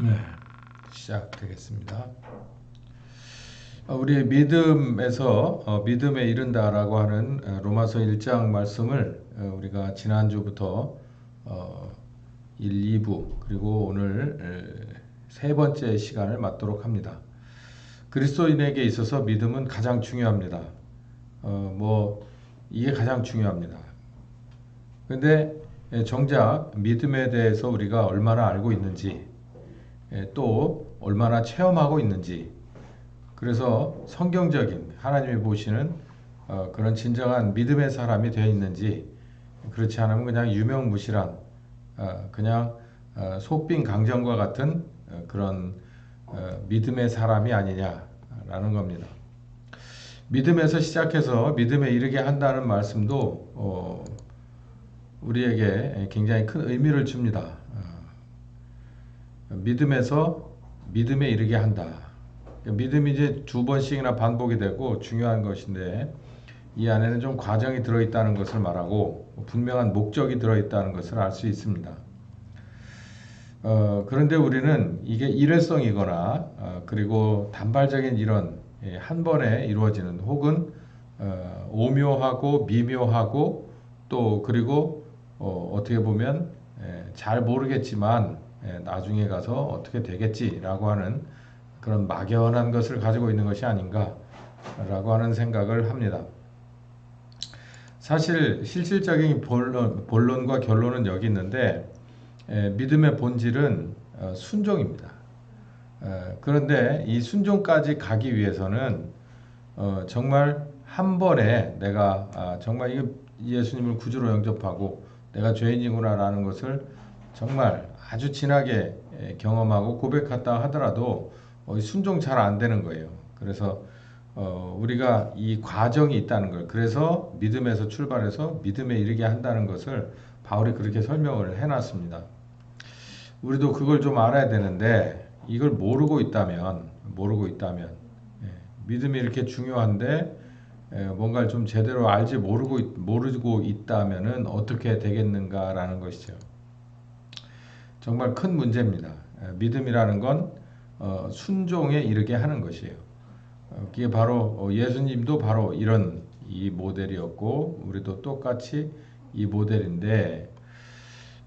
네, 시작되겠습니다. 우리의 믿음에서 믿음에 이른다라고 하는 로마서 1장 말씀을 우리가 지난주부터 1, 2부 그리고 오늘 세 번째 시간을 맞도록 합니다. 그리스도인에게 있어서 믿음은 가장 중요합니다. 이게 가장 중요합니다. 근데 정작 믿음에 대해서 우리가 얼마나 알고 있는지 또 얼마나 체험하고 있는지, 그래서 성경적인 하나님이 보시는 그런 진정한 믿음의 사람이 되어 있는지, 그렇지 않으면 그냥 유명무실한 그냥 소빈 강정과 같은 그런 믿음의 사람이 아니냐라는 겁니다. 믿음에서 시작해서 믿음에 이르게 한다는 말씀도 우리에게 굉장히 큰 의미를 줍니다. 믿음에서 믿음에 이르게 한다. 믿음이 이제 두 번씩이나 반복이 되고 중요한 것인데, 이 안에는 좀 과정이 들어있다는 것을 말하고 분명한 목적이 들어있다는 것을 알 수 있습니다. 그런데 우리는 이게 일회성이거나 그리고 단발적인 이런 한 번에 이루어지는, 혹은 오묘하고 미묘하고 또 그리고 어떻게 보면 잘 모르겠지만 나중에 가서 어떻게 되겠지라고 하는 그런 막연한 것을 가지고 있는 것이 아닌가라고 하는 생각을 합니다. 사실 실질적인 본론과 결론은 여기 있는데, 믿음의 본질은 순종입니다. 그런데 이 순종까지 가기 위해서는 정말 한 번에 내가 정말 예수님을 구주로 영접하고 내가 죄인이구나라는 것을 정말 아주 진하게 경험하고 고백했다 하더라도 순종 잘 안 되는 거예요. 그래서 우리가 이 과정이 있다는 걸, 그래서 믿음에서 출발해서 믿음에 이르게 한다는 것을 바울이 그렇게 설명을 해놨습니다. 우리도 그걸 좀 알아야 되는데, 이걸 모르고 있다면 믿음이 이렇게 중요한데 뭔가를 좀 제대로 알지 모르고 있다면은 어떻게 되겠는가라는 것이죠. 정말 큰 문제입니다. 믿음이라는 건 순종에 이르게 하는 것이에요. 그게 바로 예수님도 바로 이런 이 모델이었고, 우리도 똑같이 이 모델인데,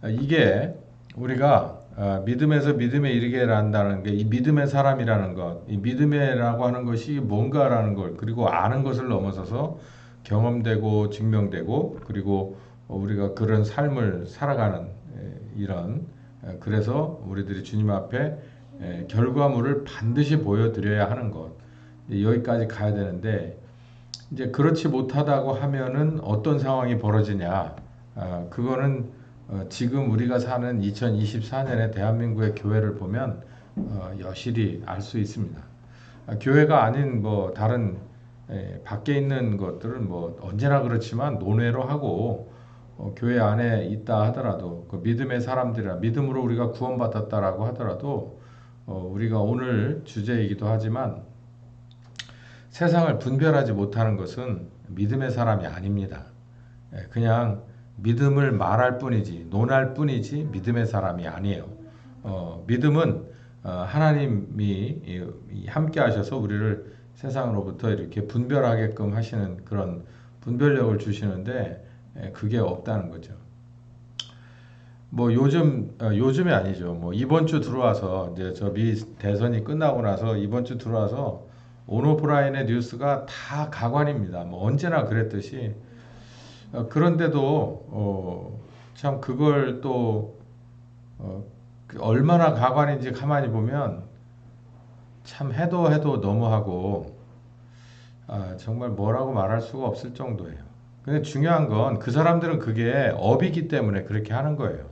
이게 우리가 믿음에서 믿음에 이르게 한다는 게, 이 믿음의 사람이라는 것, 이 믿음이라고 하는 것이 뭔가라는 걸, 그리고 아는 것을 넘어서서 경험되고 증명되고, 그리고 우리가 그런 삶을 살아가는 이런, 그래서 우리들이 주님 앞에 결과물을 반드시 보여드려야 하는 것, 여기까지 가야 되는데, 이제 그렇지 못하다고 하면은 어떤 상황이 벌어지냐? 그거는 지금 우리가 사는 2024년의 대한민국의 교회를 보면 여실히 알 수 있습니다. 교회가 아닌 다른 밖에 있는 것들은 언제나 그렇지만 논외로 하고, 교회 안에 있다 하더라도 그 믿음의 사람들이라, 믿음으로 우리가 구원받았다라고 하더라도 우리가 오늘 주제이기도 하지만 세상을 분별하지 못하는 것은 믿음의 사람이 아닙니다. 그냥 믿음을 말할 뿐이지, 논할 뿐이지 믿음의 사람이 아니에요. 믿음은 하나님이 함께 하셔서 우리를 세상으로부터 이렇게 분별하게끔 하시는 그런 분별력을 주시는데, 그게 없다는 거죠. 요즘이 아니죠. 이번 주 들어와서, 이제 저 미 대선이 끝나고 나서 이번 주 들어와서 온오프라인의 뉴스가 다 가관입니다. 언제나 그랬듯이. 그런데도 참 그걸 또 얼마나 가관인지 가만히 보면 참 해도 너무하고, 정말 뭐라고 말할 수가 없을 정도예요. 근데 중요한 건 그 사람들은 그게 업이기 때문에 그렇게 하는 거예요.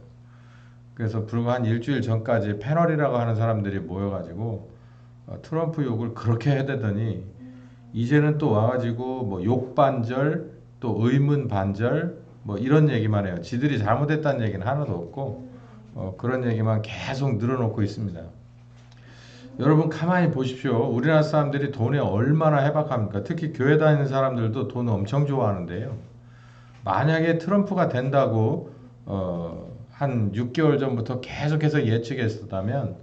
그래서 불과 한 일주일 전까지 패널이라고 하는 사람들이 모여가지고 트럼프 욕을 그렇게 해대더니, 이제는 또 와가지고 욕 반절, 또 의문 반절, 이런 얘기만 해요. 지들이 잘못했다는 얘기는 하나도 없고 그런 얘기만 계속 늘어놓고 있습니다. 여러분 가만히 보십시오. 우리나라 사람들이 돈에 얼마나 해박합니까? 특히 교회 다니는 사람들도 돈 엄청 좋아하는데요. 만약에 트럼프가 된다고 한 6개월 전부터 계속해서 예측했었다면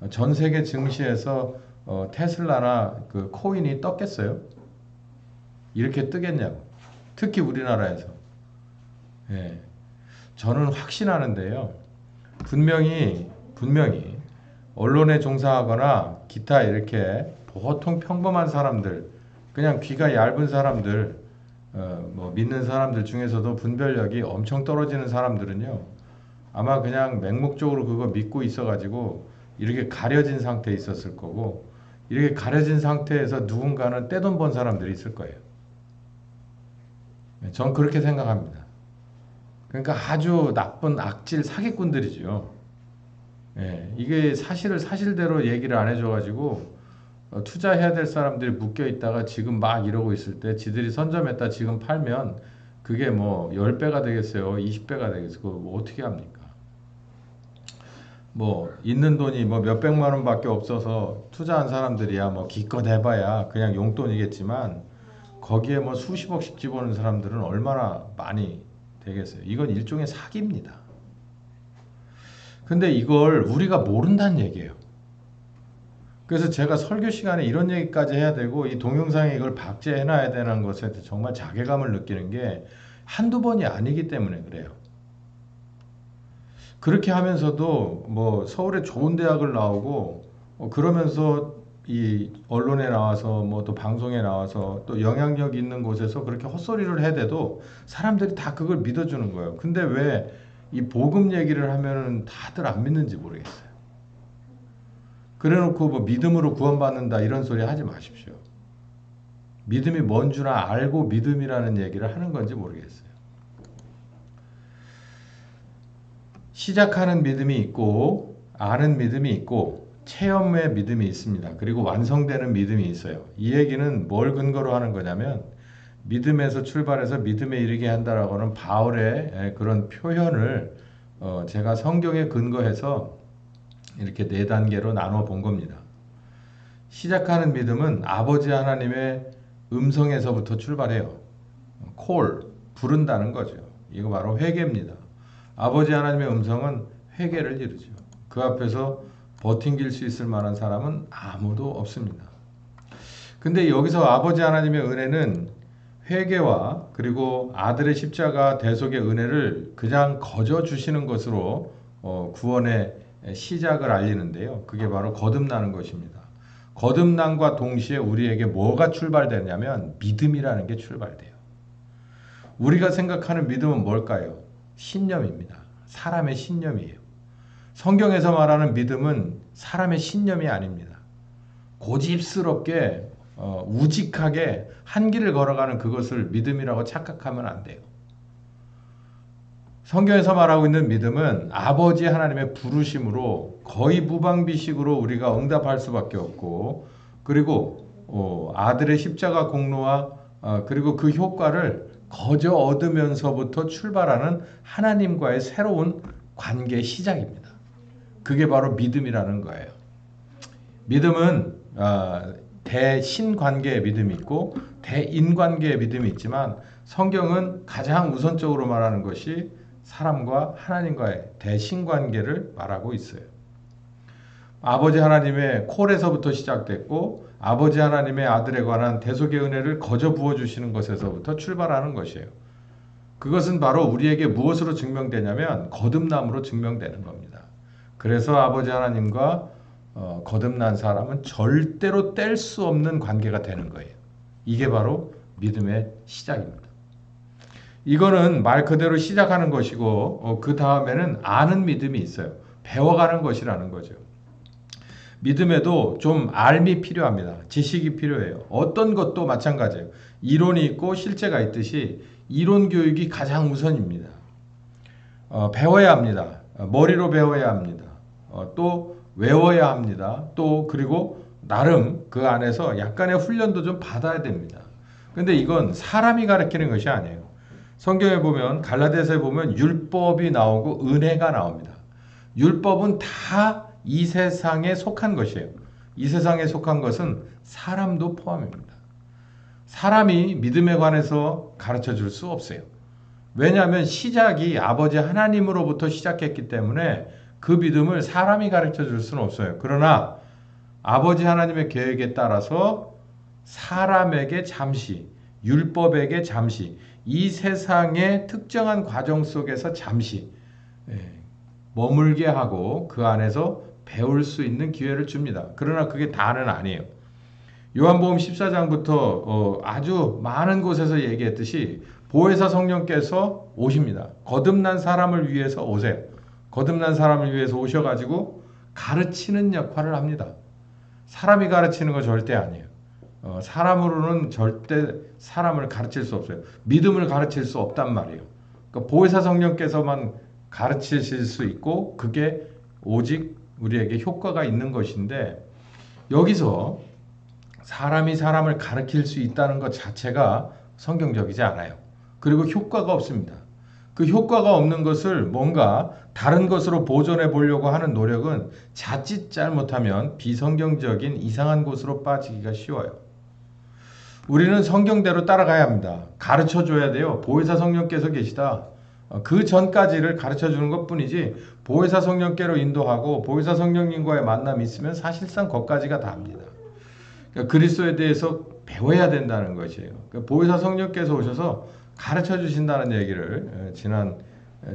전 세계 증시에서 테슬라나 그 코인이 떴겠어요? 이렇게 뜨겠냐고. 특히 우리나라에서. 예. 저는 확신하는데요. 분명히 언론에 종사하거나 기타 이렇게 보통 평범한 사람들, 그냥 귀가 얇은 사람들, 뭐 믿는 사람들 중에서도 분별력이 엄청 떨어지는 사람들은요, 아마 그냥 맹목적으로 그거 믿고 있어가지고 이렇게 가려진 상태에 있었을 거고, 이렇게 가려진 상태에서 누군가는 떼돈 번 사람들이 있을 거예요. 전 그렇게 생각합니다. 그러니까 아주 나쁜 악질 사기꾼들이죠. 예, 이게 사실을 사실대로 얘기를 안 해줘가지고 투자해야 될 사람들이 묶여 있다가 지금 막 이러고 있을 때 지들이 선점했다 지금 팔면 그게 뭐 10배가 되겠어요? 20배가 되겠어요? 그거 뭐 어떻게 합니까? 뭐 있는 돈이 뭐 몇백만 원밖에 없어서 투자한 사람들이야 뭐 기껏 해봐야 그냥 용돈이겠지만 거기에 뭐 수십억씩 집어넣은 사람들은 얼마나 많이 되겠어요? 이건 일종의 사기입니다. 근데 이걸 우리가 모른다는 얘기예요. 그래서 제가 설교 시간에 이런 얘기까지 해야 되고 이 동영상에 이걸 박제해놔야 되는 것에 정말 자괴감을 느끼는 게 한두 번이 아니기 때문에 그래요. 그렇게 하면서도 뭐 서울의 좋은 대학을 나오고 그러면서 이 언론에 나와서 뭐 또 방송에 나와서 또 영향력 있는 곳에서 그렇게 헛소리를 해대도 사람들이 다 그걸 믿어주는 거예요. 근데 왜 이 복음 얘기를 하면은 다들 안 믿는지 모르겠어요. 그래놓고 뭐 믿음으로 구원받는다 이런 소리 하지 마십시오. 믿음이 뭔 줄 알고 믿음이라는 얘기를 하는 건지 모르겠어요. 시작하는 믿음이 있고 아는 믿음이 있고 체험의 믿음이 있습니다. 그리고 완성되는 믿음이 있어요. 이 얘기는 뭘 근거로 하는 거냐면 믿음에서 출발해서 믿음에 이르게 한다라고는 바울의 그런 표현을 제가 성경에 근거해서 이렇게 4단계로 나눠 본 겁니다. 시작하는 믿음은 아버지 하나님의 음성에서부터 출발해요. 콜, 부른다는 거죠. 이거 바로 회개입니다. 아버지 하나님의 음성은 회개를 이루죠. 그 앞에서 버팅길 수 있을 만한 사람은 아무도 없습니다. 근데 여기서 아버지 하나님의 은혜는 회개와 그리고 아들의 십자가 대속의 은혜를 그냥 거저 주시는 것으로 구원의 시작을 알리는데요. 그게 바로 거듭나는 것입니다. 거듭남과 동시에 우리에게 뭐가 출발되냐면 믿음이라는 게 출발돼요. 우리가 생각하는 믿음은 뭘까요? 신념입니다. 사람의 신념이에요. 성경에서 말하는 믿음은 사람의 신념이 아닙니다. 고집스럽게 우직하게 한 길을 걸어가는 그것을 믿음이라고 착각하면 안 돼요. 성경에서 말하고 있는 믿음은 아버지 하나님의 부르심으로 거의 무방비식으로 우리가 응답할 수밖에 없고 그리고 아들의 십자가 공로와 그리고 그 효과를 거저 얻으면서부터 출발하는 하나님과의 새로운 관계 시작입니다. 그게 바로 믿음이라는 거예요. 믿음은 대신관계의 믿음이 있고 대인관계의 믿음이 있지만 성경은 가장 우선적으로 말하는 것이 사람과 하나님과의 대신관계를 말하고 있어요. 아버지 하나님의 콜에서부터 시작됐고 아버지 하나님의 아들에 관한 대속의 은혜를 거저 부어주시는 것에서부터 출발하는 것이에요. 그것은 바로 우리에게 무엇으로 증명되냐면 거듭남으로 증명되는 겁니다. 그래서 아버지 하나님과 거듭난 사람은 절대로 뗄 수 없는 관계가 되는 거예요. 이게 바로 믿음의 시작입니다. 이거는 말 그대로 시작하는 것이고 그 다음에는 아는 믿음이 있어요. 배워가는 것이라는 거죠. 믿음에도 좀 알미 필요합니다. 지식이 필요해요. 어떤 것도 마찬가지예요. 이론이 있고 실제가 있듯이 이론 교육이 가장 우선입니다. 배워야 합니다. 머리로 배워야 합니다. 또 외워야 합니다. 또 그리고 나름 그 안에서 약간의 훈련도 좀 받아야 됩니다. 근데 이건 사람이 가르치는 것이 아니에요. 성경에 보면 갈라디아서에 보면 율법이 나오고 은혜가 나옵니다. 율법은 다 이 세상에 속한 것이에요. 이 세상에 속한 것은 사람도 포함입니다. 사람이 믿음에 관해서 가르쳐 줄 수 없어요. 왜냐하면 시작이 아버지 하나님으로부터 시작했기 때문에 그 믿음을 사람이 가르쳐 줄 수는 없어요. 그러나 아버지 하나님의 계획에 따라서 사람에게 잠시, 율법에게 잠시, 이 세상의 특정한 과정 속에서 잠시 머물게 하고 그 안에서 배울 수 있는 기회를 줍니다. 그러나 그게 다는 아니에요. 요한복음 14장부터 아주 많은 곳에서 얘기했듯이 보혜사 성령께서 오십니다. 거듭난 사람을 위해서 오세요. 거듭난 사람을 위해서 오셔가지고 가르치는 역할을 합니다. 사람이 가르치는 거 절대 아니에요. 사람으로는 절대 사람을 가르칠 수 없어요. 믿음을 가르칠 수 없단 말이에요. 그러니까 보혜사 성령께서만 가르치실 수 있고 그게 오직 우리에게 효과가 있는 것인데 여기서 사람이 사람을 가르칠 수 있다는 것 자체가 성경적이지 않아요. 그리고 효과가 없습니다. 그 효과가 없는 것을 뭔가 다른 것으로 보존해 보려고 하는 노력은 자칫 잘못하면 비성경적인 이상한 곳으로 빠지기가 쉬워요. 우리는 성경대로 따라가야 합니다. 가르쳐 줘야 돼요. 보혜사 성령께서 계시다. 그 전까지를 가르쳐 주는 것뿐이지 보혜사 성령께로 인도하고 보혜사 성령님과의 만남이 있으면 사실상 거기까지가 다입니다. 그러니까 그리스도에 대해서 배워야 된다는 것이에요. 그러니까 보혜사 성령께서 오셔서 가르쳐 주신다는 얘기를 지난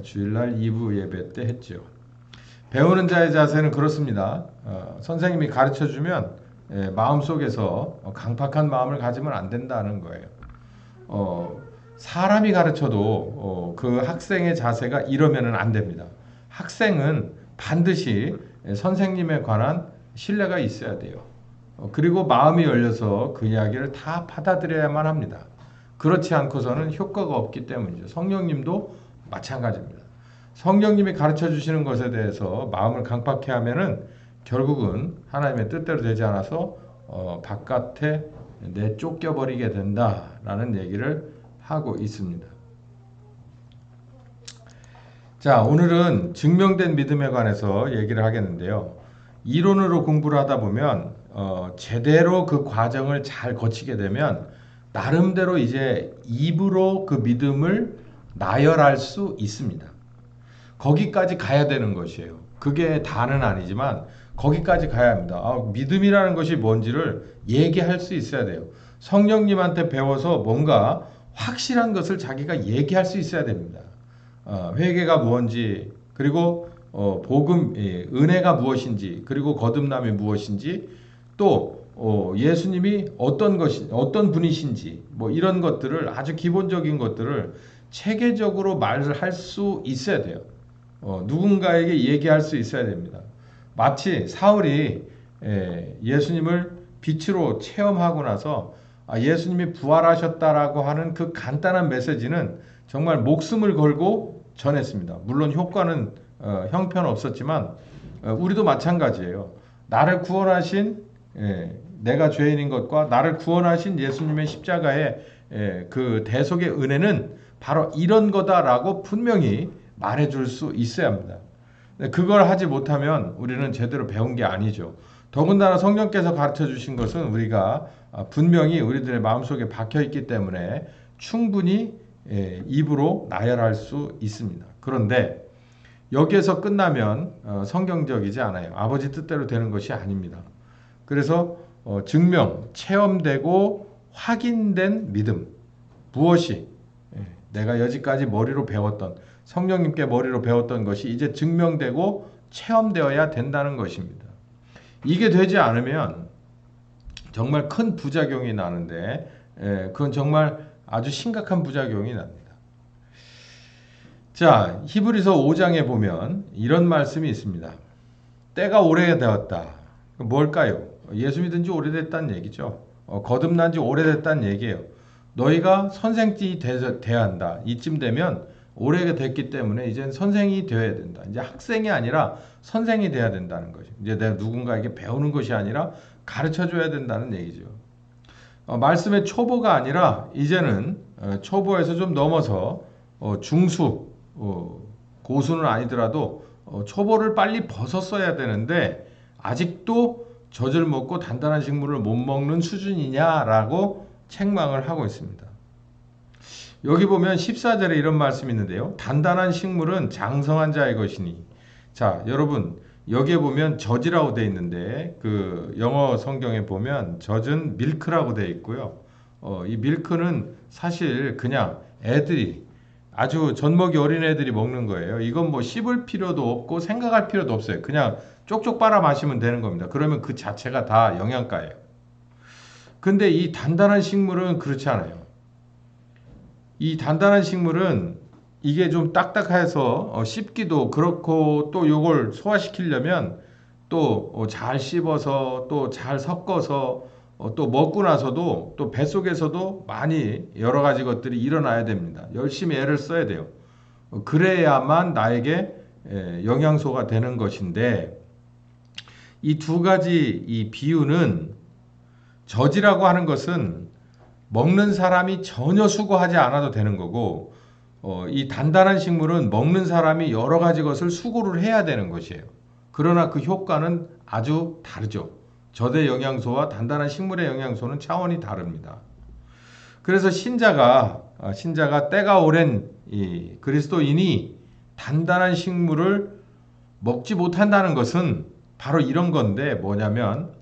주일날 2부 예배 때 했죠. 배우는 자의 자세는 그렇습니다. 선생님이 가르쳐 주면 마음속에서 강팍한 마음을 가지면 안 된다는 거예요. 사람이 가르쳐도 그 학생의 자세가 이러면은 안 됩니다. 학생은 반드시 선생님에 관한 신뢰가 있어야 돼요. 그리고 마음이 열려서 그 이야기를 다 받아들여야만 합니다. 그렇지 않고서는 효과가 없기 때문이죠. 성령님도 마찬가지입니다. 성령님이 가르쳐 주시는 것에 대해서 마음을 강팍해 하면은 결국은 하나님의 뜻대로 되지 않아서 바깥에 내쫓겨 버리게 된다라는 얘기를 하고 있습니다. 자, 오늘은 증명된 믿음에 관해서 얘기를 하겠는데요. 이론으로 공부를 하다 보면 제대로 그 과정을 잘 거치게 되면 나름대로 이제 입으로 그 믿음을 나열할 수 있습니다. 거기까지 가야 되는 것이에요. 그게 다는 아니지만 거기까지 가야 합니다. 믿음이라는 것이 뭔지를 얘기할 수 있어야 돼요. 성령님한테 배워서 뭔가 확실한 것을 자기가 얘기할 수 있어야 됩니다. 회개가 무엇인지, 그리고 복음, 은혜가 무엇인지, 그리고 거듭남이 무엇인지, 또 예수님이 어떤 분이신지, 뭐 이런 것들을 아주 기본적인 것들을 체계적으로 말을 할 수 있어야 돼요. 누군가에게 얘기할 수 있어야 됩니다. 마치 사울이 예수님을 빛으로 체험하고 나서 예수님이 부활하셨다라고 하는 그 간단한 메시지는 정말 목숨을 걸고 전했습니다. 물론 효과는 형편없었지만 우리도 마찬가지예요. 나를 구원하신 내가 죄인인 것과 나를 구원하신 예수님의 십자가의 그 대속의 은혜는 바로 이런 거다라고 분명히 말해줄 수 있어야 합니다. 그걸 하지 못하면 우리는 제대로 배운 게 아니죠. 더군다나 성령께서 가르쳐 주신 것은 우리가 분명히 우리들의 마음속에 박혀 있기 때문에 충분히 입으로 나열할 수 있습니다. 그런데 여기에서 끝나면 성경적이지 않아요. 아버지 뜻대로 되는 것이 아닙니다. 그래서 증명, 체험되고 확인된 믿음, 무엇이 내가 여지까지 머리로 배웠던, 성령님께 머리로 배웠던 것이 이제 증명되고 체험되어야 된다는 것입니다. 이게 되지 않으면 정말 큰 부작용이 나는데 그건 정말 아주 심각한 부작용이 납니다. 자, 히브리서 5장에 보면 이런 말씀이 있습니다. 때가 오래되었다. 뭘까요? 예수 믿은 지 오래됐다는 얘기죠. 거듭난 지 오래됐다는 얘기예요. 너희가 선생이 돼야 한다. 이쯤 되면 오래가 됐기 때문에 이제는 선생이 되어야 된다. 이제 학생이 아니라 선생이 돼야 된다는 거죠. 이제 내가 누군가에게 배우는 것이 아니라 가르쳐 줘야 된다는 얘기죠. 말씀의 초보가 아니라 이제는 초보에서 좀 넘어서 중수, 고수는 아니더라도 초보를 빨리 벗었어야 되는데 아직도 젖을 먹고 단단한 식물을 못 먹는 수준이냐라고 책망을 하고 있습니다. 여기 보면 14절에 이런 말씀이 있는데요. 단단한 식물은 장성한 자의 것이니. 자, 여러분 여기에 보면 젖이라고 되어 있는데 그 영어 성경에 보면 젖은 밀크라고 되어 있고요. 이 밀크는 사실 그냥 애들이 아주 젖먹이 어린 애들이 먹는 거예요. 이건 뭐 씹을 필요도 없고 생각할 필요도 없어요. 그냥 쪽쪽 빨아 마시면 되는 겁니다. 그러면 그 자체가 다 영양가예요. 근데 이 단단한 식물은 그렇지 않아요. 이 단단한 식물은 이게 좀 딱딱해서 씹기도 그렇고 또 요걸 소화시키려면 또 잘 씹어서 또 잘 섞어서 또 먹고 나서도 또 뱃속에서도 많이 여러 가지 것들이 일어나야 됩니다. 열심히 애를 써야 돼요. 그래야만 나에게 영양소가 되는 것인데 이 두 가지 이 비유는 젖이라고 하는 것은 먹는 사람이 전혀 수고하지 않아도 되는 거고 이 단단한 식물은 먹는 사람이 여러 가지 것을 수고를 해야 되는 것이에요. 그러나 그 효과는 아주 다르죠. 젖의 영양소와 단단한 식물의 영양소는 차원이 다릅니다. 그래서 신자가 때가 오랜 이 그리스도인이 단단한 식물을 먹지 못한다는 것은 바로 이런 건데 뭐냐면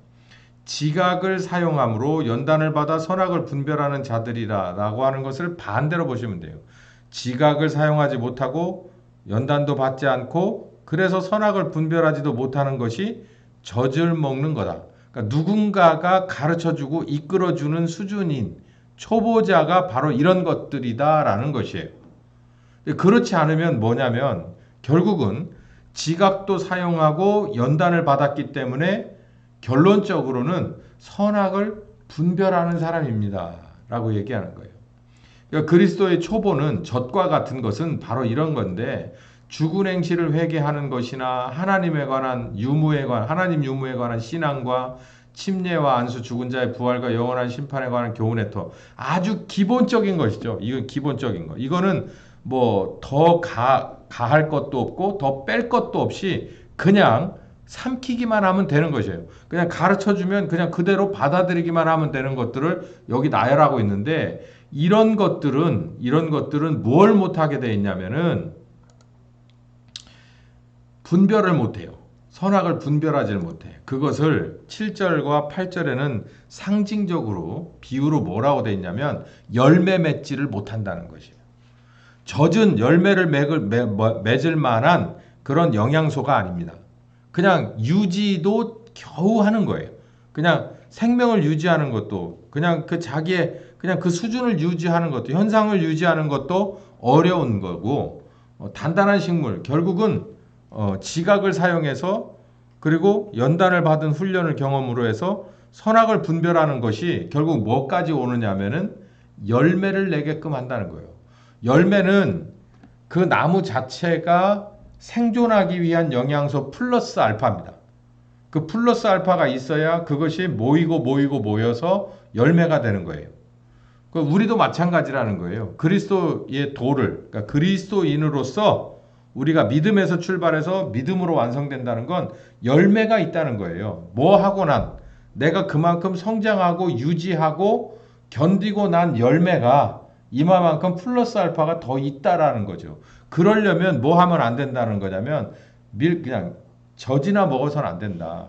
지각을 사용함으로 연단을 받아 선악을 분별하는 자들이라 라고 하는 것을 반대로 보시면 돼요. 지각을 사용하지 못하고 연단도 받지 않고 그래서 선악을 분별하지도 못하는 것이 젖을 먹는 거다. 그러니까 누군가가 가르쳐주고 이끌어주는 수준인 초보자가 바로 이런 것들이다라는 것이에요. 그렇지 않으면 뭐냐면 결국은 지각도 사용하고 연단을 받았기 때문에 결론적으로는 선악을 분별하는 사람입니다. 라고 얘기하는 거예요. 그러니까 그리스도의 초보는 젖과 같은 것은 바로 이런 건데 죽은 행실을 회개하는 것이나 하나님 유무에 관한 신앙과 침례와 안수, 죽은 자의 부활과 영원한 심판에 관한 교훈의 터 아주 기본적인 것이죠. 이건 기본적인 거. 이거는 뭐 더 가할 것도 없고 더 뺄 것도 없이 그냥 삼키기만 하면 되는 것이에요. 그냥 가르쳐주면 그냥 그대로 받아들이기만 하면 되는 것들을 여기 나열하고 있는데 이런 것들은 뭘 못하게 돼 있냐면은 분별을 못해요. 선악을 분별하지를 못해. 그것을 7절과 8절에는 상징적으로 비유로 뭐라고 돼 있냐면 열매 맺지를 못한다는 것이에요. 젖은 열매를 맺을 만한 그런 영양소가 아닙니다. 그냥 유지도 겨우 하는 거예요. 그냥 생명을 유지하는 것도 그냥 그냥 그 수준을 유지하는 것도 현상을 유지하는 것도 어려운 거고 단단한 식물 결국은 지각을 사용해서 그리고 연단을 받은 훈련을 경험으로 해서 선악을 분별하는 것이 결국 뭐까지 오느냐면은 열매를 내게끔 한다는 거예요. 열매는 그 나무 자체가 생존하기 위한 영양소 플러스 알파입니다. 그 플러스 알파가 있어야 그것이 모여서 열매가 되는 거예요. 우리도 마찬가지라는 거예요. 그리스도의 그러니까 그리스도인으로서 우리가 믿음에서 출발해서 믿음으로 완성된다는 건 열매가 있다는 거예요. 뭐 하고 내가 그만큼 성장하고 유지하고 견디고 난 열매가 이만큼 플러스 알파가 더 있다라는 거죠. 그러려면 뭐 하면 안 된다는 거냐면 그냥 젖이나 먹어서는 안 된다.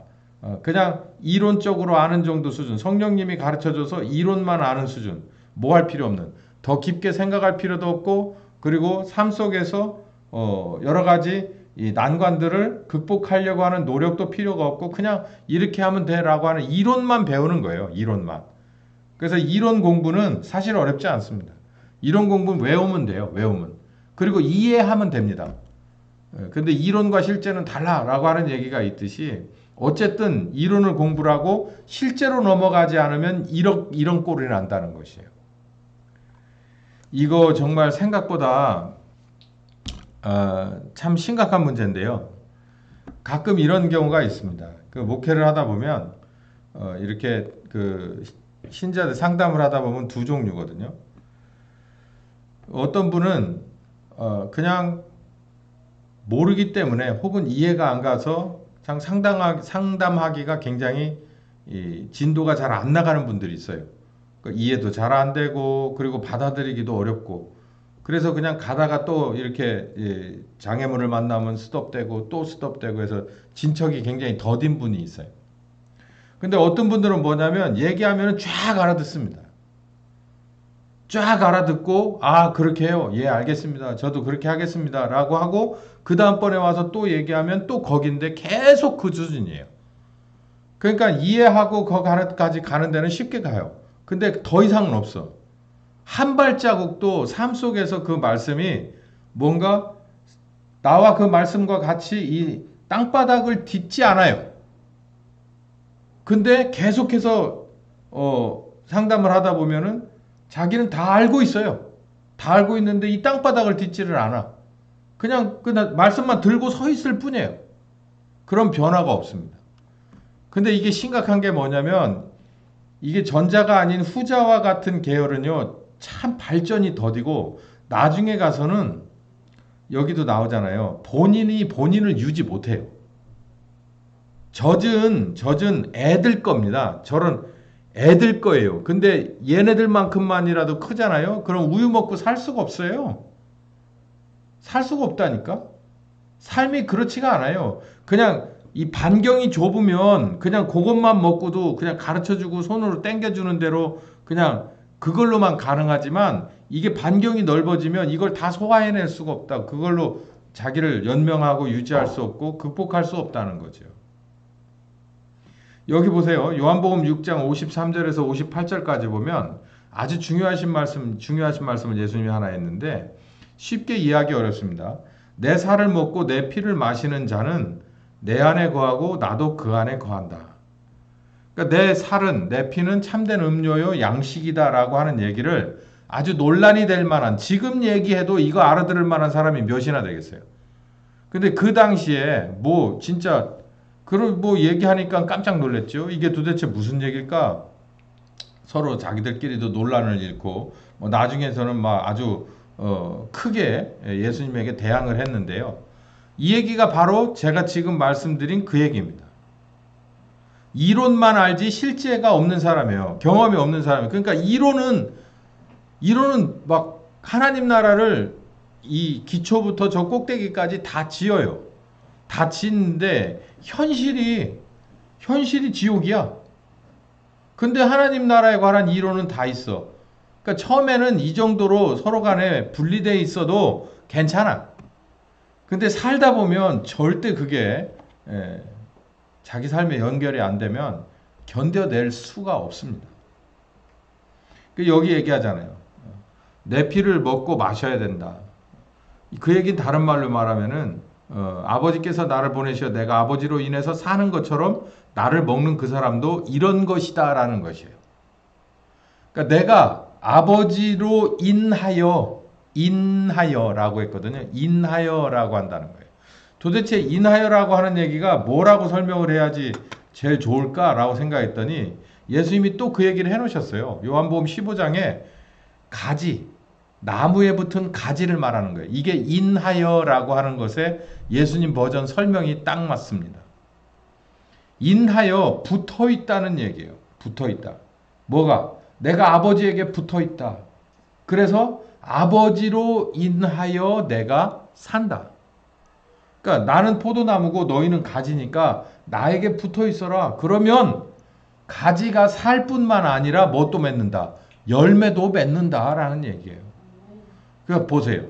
그냥 이론적으로 아는 정도 수준, 성령님이 가르쳐줘서 이론만 아는 수준, 뭐 할 필요 없는, 더 깊게 생각할 필요도 없고 그리고 삶 속에서 여러 가지 이 난관들을 극복하려고 하는 노력도 필요가 없고 그냥 이렇게 하면 돼라고 하는 이론만 배우는 거예요. 이론만. 그래서 이론 공부는 사실 어렵지 않습니다. 이론 공부는 외우면 돼요. 외우면. 그리고 이해하면 됩니다. 근데 이론과 실제는 달라라고 하는 얘기가 있듯이 어쨌든 이론을 공부를 하고 실제로 넘어가지 않으면 이런 꼴이 난다는 것이에요. 이거 정말 생각보다 참 심각한 문제인데요. 가끔 이런 경우가 있습니다. 그 목회를 하다 보면 이렇게 그 신자들 상담을 하다 보면 두 종류거든요. 어떤 분은 그냥 모르기 때문에 혹은 이해가 안 가서 상담하기가 굉장히 진도가 잘 안 나가는 분들이 있어요. 그러니까 이해도 잘 안 되고 그리고 받아들이기도 어렵고 그래서 그냥 가다가 또 이렇게 장애물을 만나면 스톱되고 또 스톱되고 해서 진척이 굉장히 더딘 분이 있어요. 근데 어떤 분들은 뭐냐면 얘기하면 쫙 알아듣습니다. 쫙 알아듣고 아 그렇게 해요. 예 알겠습니다. 저도 그렇게 하겠습니다. 라고 하고 그 다음번에 와서 또 얘기하면 또 거긴데 계속 그 수준이에요. 그러니까 이해하고 거기까지 가는 데는 쉽게 가요. 근데 더 이상은 없어. 한 발자국도 삶 속에서 그 말씀이 뭔가 나와 그 말씀과 같이 이 땅바닥을 딛지 않아요. 근데 계속해서 상담을 하다 보면은 자기는 다 알고 있어요. 다 알고 있는데 이 땅바닥을 딛지를 않아. 그냥 말씀만 들고 서 있을 뿐이에요. 그런 변화가 없습니다. 근데 이게 심각한 게 뭐냐면 이게 전자가 아닌 후자와 같은 계열은요 참 발전이 더디고 나중에 가서는 여기도 나오잖아요. 본인이 본인을 유지 못해요. 젖은 애들 겁니다. 저런 애들 거예요. 근데 얘네들만큼만이라도 크잖아요. 그럼 우유 먹고 살 수가 없어요. 살 수가 없다니까. 삶이 그렇지가 않아요. 그냥 이 반경이 좁으면 그냥 그것만 먹고도 그냥 가르쳐주고 손으로 당겨주는 대로 그냥 그걸로만 가능하지만 이게 반경이 넓어지면 이걸 다 소화해낼 수가 없다. 그걸로 자기를 연명하고 유지할 수 없고 극복할 수 없다는 거죠. 여기 보세요. 요한복음 6장 53절에서 58절까지 보면 아주 중요하신 말씀을 예수님이 하나 했는데 쉽게 이해하기 어렵습니다. 내 살을 먹고 내 피를 마시는 자는 내 안에 거하고 나도 그 안에 거한다. 그러니까 내 살은 내 피는 참된 음료요 양식이다라고 하는 얘기를 아주 논란이 될 만한 지금 얘기해도 이거 알아들을 만한 사람이 몇이나 되겠어요. 근데 그 당시에 뭐 진짜 그런 뭐 얘기하니까 깜짝 놀랐죠. 이게 도대체 무슨 얘기일까? 서로 자기들끼리도 논란을 일고 뭐 나중에서는 막 아주 크게 예수님에게 대항을 했는데요. 이 얘기가 바로 제가 지금 말씀드린 그 얘기입니다. 이론만 알지 실제가 없는 사람이에요. 경험이 없는 사람이에요. 그러니까 이론은 막 하나님 나라를 이 기초부터 저 꼭대기까지 다 지어요. 다 짓는데 현실이 지옥이야. 근데 하나님 나라에 관한 이론은 다 있어. 그러니까 처음에는 이 정도로 서로 간에 분리되어 있어도 괜찮아. 근데 살다 보면 절대 그게 자기 삶에 연결이 안 되면 견뎌낼 수가 없습니다. 여기 얘기하잖아요. 내 피를 먹고 마셔야 된다. 그 얘기는 다른 말로 말하면은 아버지께서 나를 보내셔 내가 아버지로 인해서 사는 것처럼 나를 먹는 그 사람도 이런 것이다 라는 것이에요. 그러니까 내가 아버지로 인하여라고 했거든요. 인하여라고 한다는 거예요. 도대체 인하여라고 하는 얘기가 뭐라고 설명을 해야지 제일 좋을까라고 생각했더니 예수님이 또 그 얘기를 해놓으셨어요. 요한복음 15장에 가지, 나무에 붙은 가지를 말하는 거예요. 이게 인하여라고 하는 것에 예수님 버전 설명이 딱 맞습니다. 인하여 붙어 있다는 얘기예요. 붙어 있다. 뭐가? 내가 아버지에게 붙어 있다. 그래서 아버지로 인하여 내가 산다. 그러니까 나는 포도나무고 너희는 가지니까 나에게 붙어 있어라. 그러면 가지가 살 뿐만 아니라 뭣도 맺는다. 열매도 맺는다라는 얘기예요. 그러니까 보세요.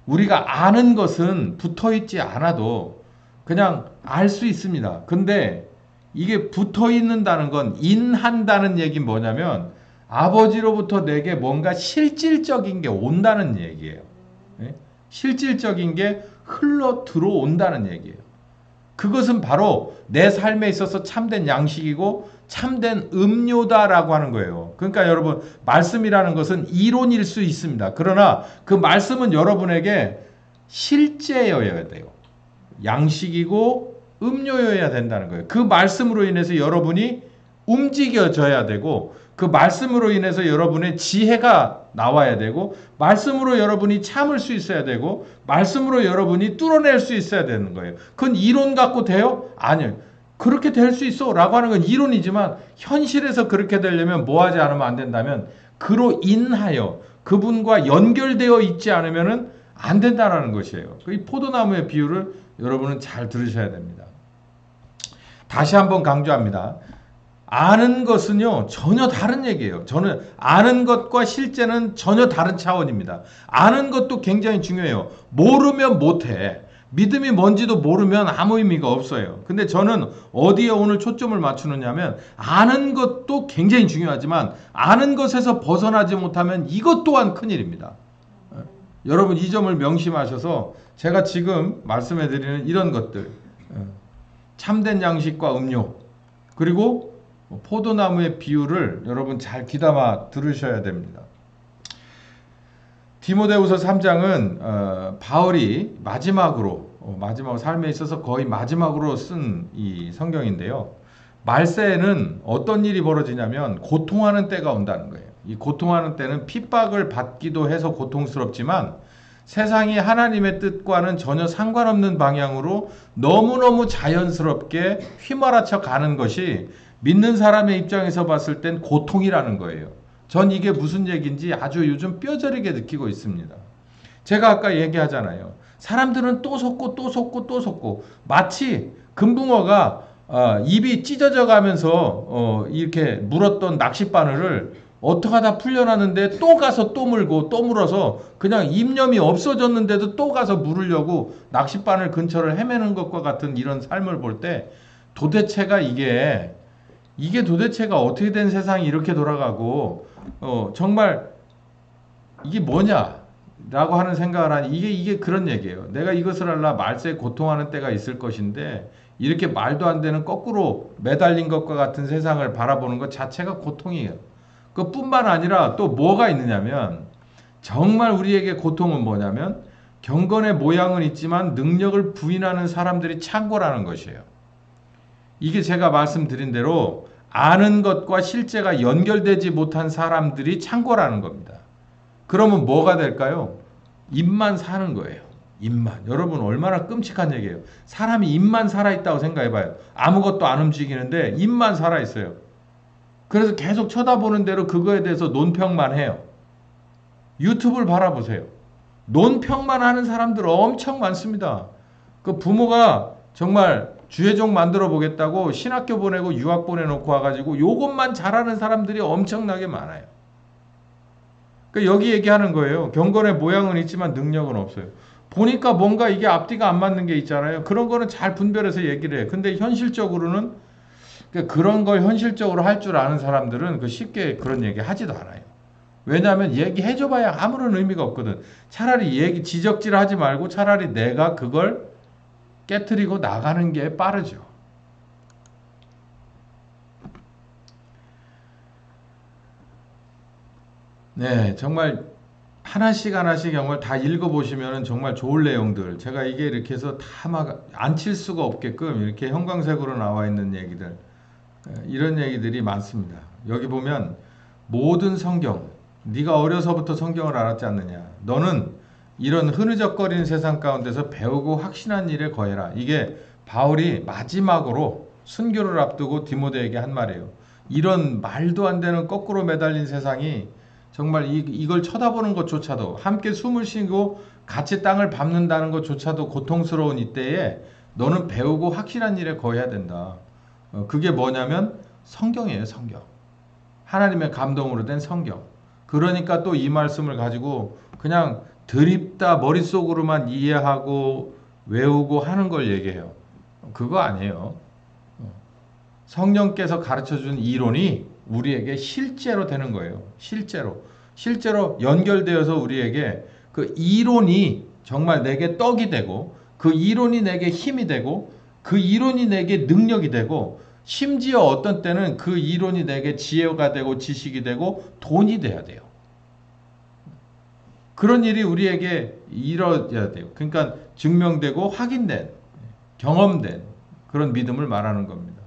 우리가 아는 것은 붙어 있지 않아도 그냥 알 수 있습니다. 근데 이게 붙어 있는다는 건 인한다는 얘기는 뭐냐면 아버지로부터 내게 뭔가 실질적인 게 온다는 얘기예요. 실질적인 게 흘러 들어온다는 얘기예요. 그것은 바로 내 삶에 있어서 참된 양식이고 참된 음료다라고 하는 거예요. 그러니까 여러분 말씀이라는 것은 이론일 수 있습니다. 그러나 그 말씀은 여러분에게 실제여야 돼요. 양식이고 음료여야 된다는 거예요. 그 말씀으로 인해서 여러분이 움직여져야 되고 그 말씀으로 인해서 여러분의 지혜가 나와야 되고 말씀으로 여러분이 참을 수 있어야 되고 말씀으로 여러분이 뚫어낼 수 있어야 되는 거예요. 그건 이론 갖고 돼요? 아니요. 그렇게 될 수 있어 라고 하는 건 이론이지만 현실에서 그렇게 되려면 뭐 하지 않으면 안 된다면 그로 인하여 그분과 연결되어 있지 않으면은 안 된다라는 것이에요. 이 포도나무의 비유를 여러분은 잘 들으셔야 됩니다. 다시 한번 강조합니다. 아는 것은요, 전혀 다른 얘기예요. 저는 아는 것과 실제는 전혀 다른 차원입니다. 아는 것도 굉장히 중요해요. 모르면 못해. 믿음이 뭔지도 모르면 아무 의미가 없어요. 근데 저는 어디에 오늘 초점을 맞추느냐면, 아는 것도 굉장히 중요하지만, 아는 것에서 벗어나지 못하면 이것 또한 큰일입니다. 여러분 이 점을 명심하셔서 제가 지금 말씀해 드리는 이런 것들, 참된 양식과 음료, 그리고 포도나무의 비유를 여러분 잘 귀담아 들으셔야 됩니다. 디모데후서 3장은 바울이 마지막으로 삶에 있어서 거의 마지막으로 쓴 이 성경인데요. 말세에는 어떤 일이 벌어지냐면 고통하는 때가 온다는 거예요. 이 고통하는 때는 핍박을 받기도 해서 고통스럽지만 세상이 하나님의 뜻과는 전혀 상관없는 방향으로 너무너무 자연스럽게 휘몰아쳐 가는 것이 믿는 사람의 입장에서 봤을 땐 고통이라는 거예요. 전 이게 무슨 얘기인지 아주 요즘 뼈저리게 느끼고 있습니다. 제가 아까 얘기하잖아요. 사람들은 또 속고 또 속고 또 속고 마치 금붕어가 입이 찢어져 가면서 이렇게 물었던 낚싯바늘을 어떻게 하다 풀려났는데 또 가서 또 물고 또 물어서 그냥 입념이 없어졌는데도 또 가서 물으려고 낚싯바늘 근처를 헤매는 것과 같은 이런 삶을 볼 때 도대체가 이게 도대체가 어떻게 된 세상이 이렇게 돌아가고 정말 이게 뭐냐라고 하는 생각을 하니 이게 그런 얘기예요. 내가 이것을 알라 말세에 고통하는 때가 있을 것인데 이렇게 말도 안 되는 거꾸로 매달린 것과 같은 세상을 바라보는 것 자체가 고통이에요. 그뿐만 아니라 또 뭐가 있느냐면 정말 우리에게 고통은 뭐냐면 경건의 모양은 있지만 능력을 부인하는 사람들이 창고라는 것이에요. 이게 제가 말씀드린 대로 아는 것과 실제가 연결되지 못한 사람들이 창고라는 겁니다. 그러면 뭐가 될까요? 입만 사는 거예요. 입만. 여러분 얼마나 끔찍한 얘기예요. 사람이 입만 살아있다고 생각해봐요. 아무것도 안 움직이는데 입만 살아있어요. 그래서 계속 쳐다보는 대로 그거에 대해서 논평만 해요. 유튜브를 바라보세요. 논평만 하는 사람들 엄청 많습니다. 그 부모가 정말 주의종 만들어 보겠다고 신학교 보내고 유학 보내놓고 와가지고 요것만 잘하는 사람들이 엄청나게 많아요. 그러니까 여기 얘기하는 거예요. 경건의 모양은 있지만 능력은 없어요. 보니까 뭔가 이게 앞뒤가 안 맞는 게 있잖아요. 그런 거는 잘 분별해서 얘기를 해요. 근데 현실적으로는 그런 걸 현실적으로 할 줄 아는 사람들은 쉽게 그런 얘기 하지도 않아요. 왜냐하면 얘기해줘봐야 아무런 의미가 없거든. 차라리 지적질 하지 말고 차라리 내가 그걸 깨트리고 나가는 게 빠르죠. 네, 정말 하나씩 정말 다 읽어보시면 정말 좋을 내용들. 제가 이게 이렇게 해서 다 막 안 칠 수가 없게끔 이렇게 형광색으로 나와 있는 얘기들. 이런 얘기들이 많습니다. 여기 보면 모든 성경, 네가 어려서부터 성경을 알았지 않느냐. 너는 이런 흐느적거리는 세상 가운데서 배우고 확신한 일에 거해라. 이게 바울이 마지막으로 순교를 앞두고 디모데에게 한 말이에요. 이런 말도 안 되는 거꾸로 매달린 세상이 정말 이걸 쳐다보는 것조차도 함께 숨을 쉬고 같이 땅을 밟는다는 것조차도 고통스러운 이때에 너는 배우고 확실한 일에 거해야 된다. 그게 뭐냐면 성경이에요. 성경. 하나님의 감동으로 된 성경. 그러니까 또 이 말씀을 가지고 그냥 드립다 머릿속으로만 이해하고 외우고 하는 걸 얘기해요. 그거 아니에요. 성령께서 가르쳐준 이론이 우리에게 실제로 되는 거예요. 실제로 연결되어서 우리에게 그 이론이 정말 내게 떡이 되고 그 이론이 내게 힘이 되고 그 이론이 내게 능력이 되고 심지어 어떤 때는 그 이론이 내게 지혜가 되고 지식이 되고 돈이 돼야 돼요. 그런 일이 우리에게 이루어져야 돼요. 그러니까 증명되고 확인된, 경험된 그런 믿음을 말하는 겁니다.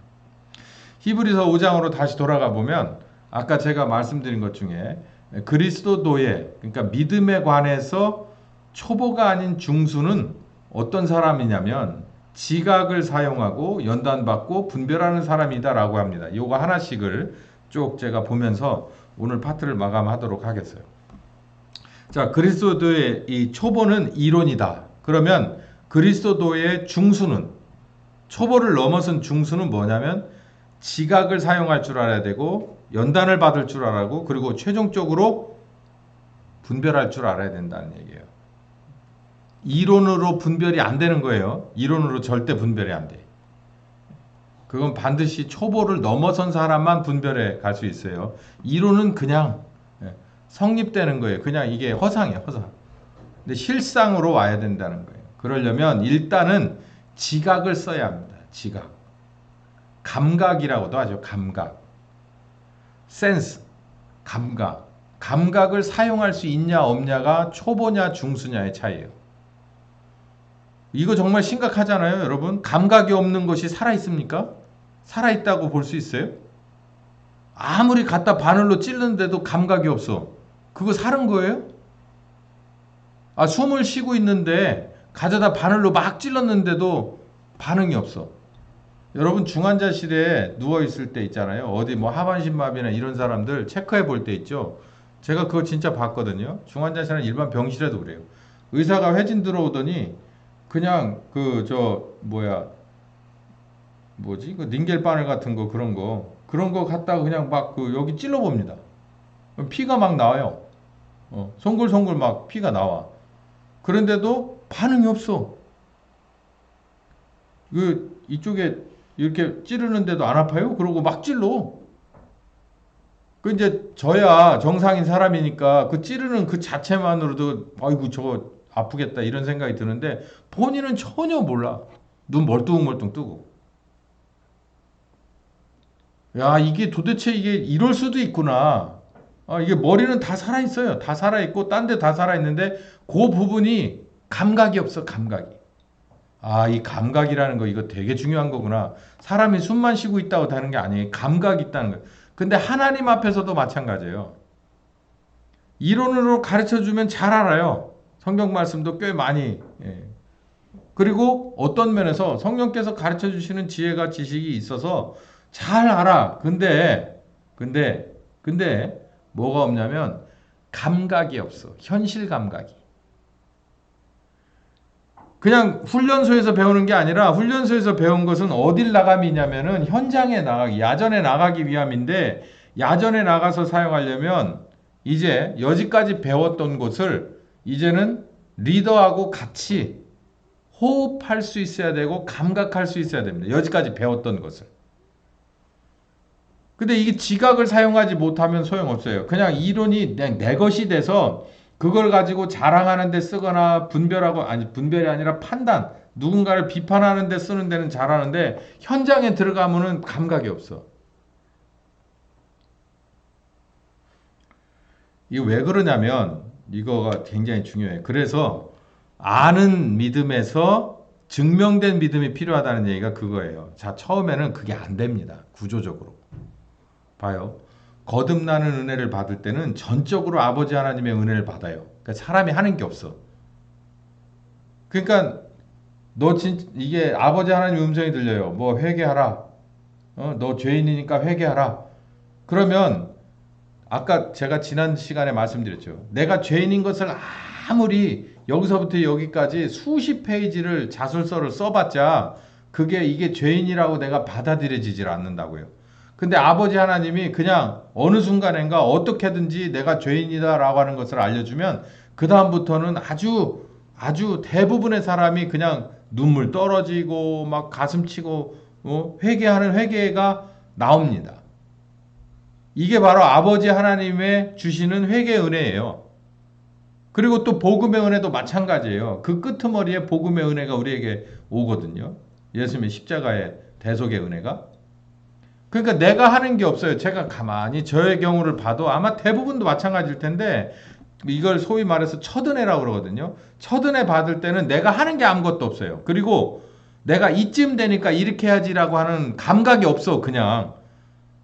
히브리서 5장으로 다시 돌아가 보면 아까 제가 말씀드린 것 중에 그리스도도의, 그러니까 믿음에 관해서 초보가 아닌 중수는 어떤 사람이냐면 지각을 사용하고 연단받고 분별하는 사람이다라고 합니다. 이거 하나씩을 쭉 제가 보면서 오늘 파트를 마감하도록 하겠어요. 자, 그리스도의 이 초보는 이론이다. 그러면 그리스도의 중수는, 초보를 넘어선 중수는 뭐냐면 지각을 사용할 줄 알아야 되고 연단을 받을 줄 알고 그리고 최종적으로 분별할 줄 알아야 된다는 얘기예요. 이론으로 분별이 안 되는 거예요. 이론으로 절대 분별이 안 돼. 그건 반드시 초보를 넘어선 사람만 분별해 갈 수 있어요. 이론은 그냥 성립되는 거예요. 그냥 이게 허상이에요, 허상. 근데 실상으로 와야 된다는 거예요. 그러려면 일단은 지각을 써야 합니다. 지각. 감각이라고도 하죠. 감각. 센스. 감각. 감각을 사용할 수 있냐 없냐가 초보냐 중수냐의 차이예요. 이거 정말 심각하잖아요, 여러분. 감각이 없는 것이 살아있습니까? 살아있다고 볼 수 있어요? 아무리 갖다 바늘로 찌르는데도 감각이 없어. 그거 사는 거예요? 아, 숨을 쉬고 있는데 가져다 바늘로 막 찔렀는데도 반응이 없어. 여러분 중환자실에 누워있을 때 있잖아요. 어디 뭐 하반신마비나 이런 사람들 체크해 볼 때 있죠. 제가 그거 진짜 봤거든요. 중환자실은 일반 병실에도 그래요. 의사가 회진 들어오더니 그냥 그 뭐지? 그 닌겔 바늘 같은 거 그런 거 갖다가 그냥 막 그 여기 찔러 봅니다. 피가 막 나와요. 송글송글 막 피가 나와. 그런데도 반응이 없어. 이쪽에 이렇게 찌르는데도 안 아파요? 그러고 막 찔러. 그 이제 저야 정상인 사람이니까 그 찌르는 그 자체만으로도 아이고 저거 아프겠다 이런 생각이 드는데 본인은 전혀 몰라. 눈 멀뚱멀뚱 뜨고. 야, 이게 도대체 이게 이럴 수도 있구나. 이게 머리는 다 살아있어요. 다 살아있고 딴 데 다 살아있는데 그 부분이 감각이 없어. 감각이. 이 감각이라는 거 이거 되게 중요한 거구나. 사람이 숨만 쉬고 있다고 다는 게 아니에요. 감각이 있다는 거예요. 근데 하나님 앞에서도 마찬가지예요. 이론으로 가르쳐주면 잘 알아요. 성경 말씀도 꽤 많이. 그리고 어떤 면에서 성령께서 가르쳐주시는 지혜가 지식이 있어서 잘 알아. 근데 뭐가 없냐면 감각이 없어. 현실 감각이. 그냥 훈련소에서 배우는 게 아니라 훈련소에서 배운 것은 어딜 나감이냐면은 현장에 나가기, 야전에 나가기 위함인데 야전에 나가서 사용하려면 이제 여지까지 배웠던 것을 이제는 리더하고 같이 호흡할 수 있어야 되고 감각할 수 있어야 됩니다. 여지까지 배웠던 것을. 근데 이게 지각을 사용하지 못하면 소용없어요. 그냥 이론이 내 것이 돼서 그걸 가지고 자랑하는 데 쓰거나 분별이 아니라 판단, 누군가를 비판하는 데 쓰는 데는 잘하는데 현장에 들어가면은 감각이 없어. 이거 왜 그러냐면 이거가 굉장히 중요해요. 그래서 아는 믿음에서 증명된 믿음이 필요하다는 얘기가 그거예요. 자, 처음에는 그게 안 됩니다. 구조적으로. 봐요. 거듭나는 은혜를 받을 때는 전적으로 아버지 하나님의 은혜를 받아요. 그러니까 사람이 하는 게 없어. 그러니까 이게 아버지 하나님의 음성이 들려요. 뭐 회개하라. 너 죄인이니까 회개하라. 그러면 아까 제가 지난 시간에 말씀드렸죠. 내가 죄인인 것을 아무리 여기서부터 여기까지 수십 페이지를 자술서를 써봤자 이게 죄인이라고 내가 받아들여지질 않는다고요. 근데 아버지 하나님이 그냥 어느 순간인가 어떻게든지 내가 죄인이다라고 하는 것을 알려주면 그 다음부터는 아주 대부분의 사람이 그냥 눈물 떨어지고 막 가슴 치고 회개하는 회개가 나옵니다. 이게 바로 아버지 하나님의 주시는 회개 은혜예요. 그리고 또 복음의 은혜도 마찬가지예요. 그 끄트머리에 복음의 은혜가 우리에게 오거든요. 예수님의 십자가의 대속의 은혜가. 그러니까 내가 하는 게 없어요. 제가 가만히 저의 경우를 봐도 아마 대부분도 마찬가지일 텐데 이걸 소위 말해서 첫 은혜라고 그러거든요. 첫 은혜 받을 때는 내가 하는 게 아무것도 없어요. 그리고 내가 이쯤 되니까 이렇게 해야지라고 하는 감각이 없어. 그냥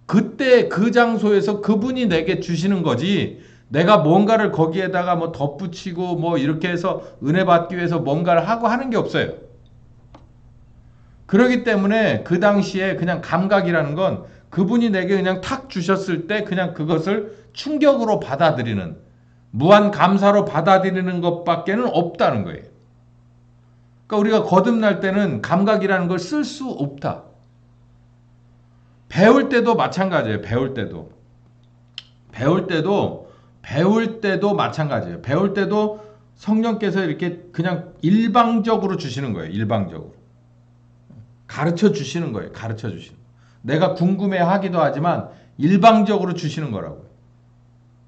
그때 그 장소에서 그분이 내게 주시는 거지 내가 뭔가를 거기에다가 뭐 덧붙이고 뭐 이렇게 해서 은혜 받기 위해서 뭔가를 하고 하는 게 없어요. 그렇기 때문에 그 당시에 그냥 감각이라는 건 그분이 내게 그냥 탁 주셨을 때 그냥 그것을 충격으로 받아들이는 무한 감사로 받아들이는 것밖에는 없다는 거예요. 그러니까 우리가 거듭날 때는 감각이라는 걸 쓸 수 없다. 배울 때도 마찬가지예요. 배울 때도 마찬가지예요. 배울 때도 성령께서 이렇게 그냥 일방적으로 주시는 거예요. 일방적으로. 가르쳐 주시는 거예요. 가르쳐 주시는 거예요. 내가 궁금해 하기도 하지만 일방적으로 주시는 거라고요.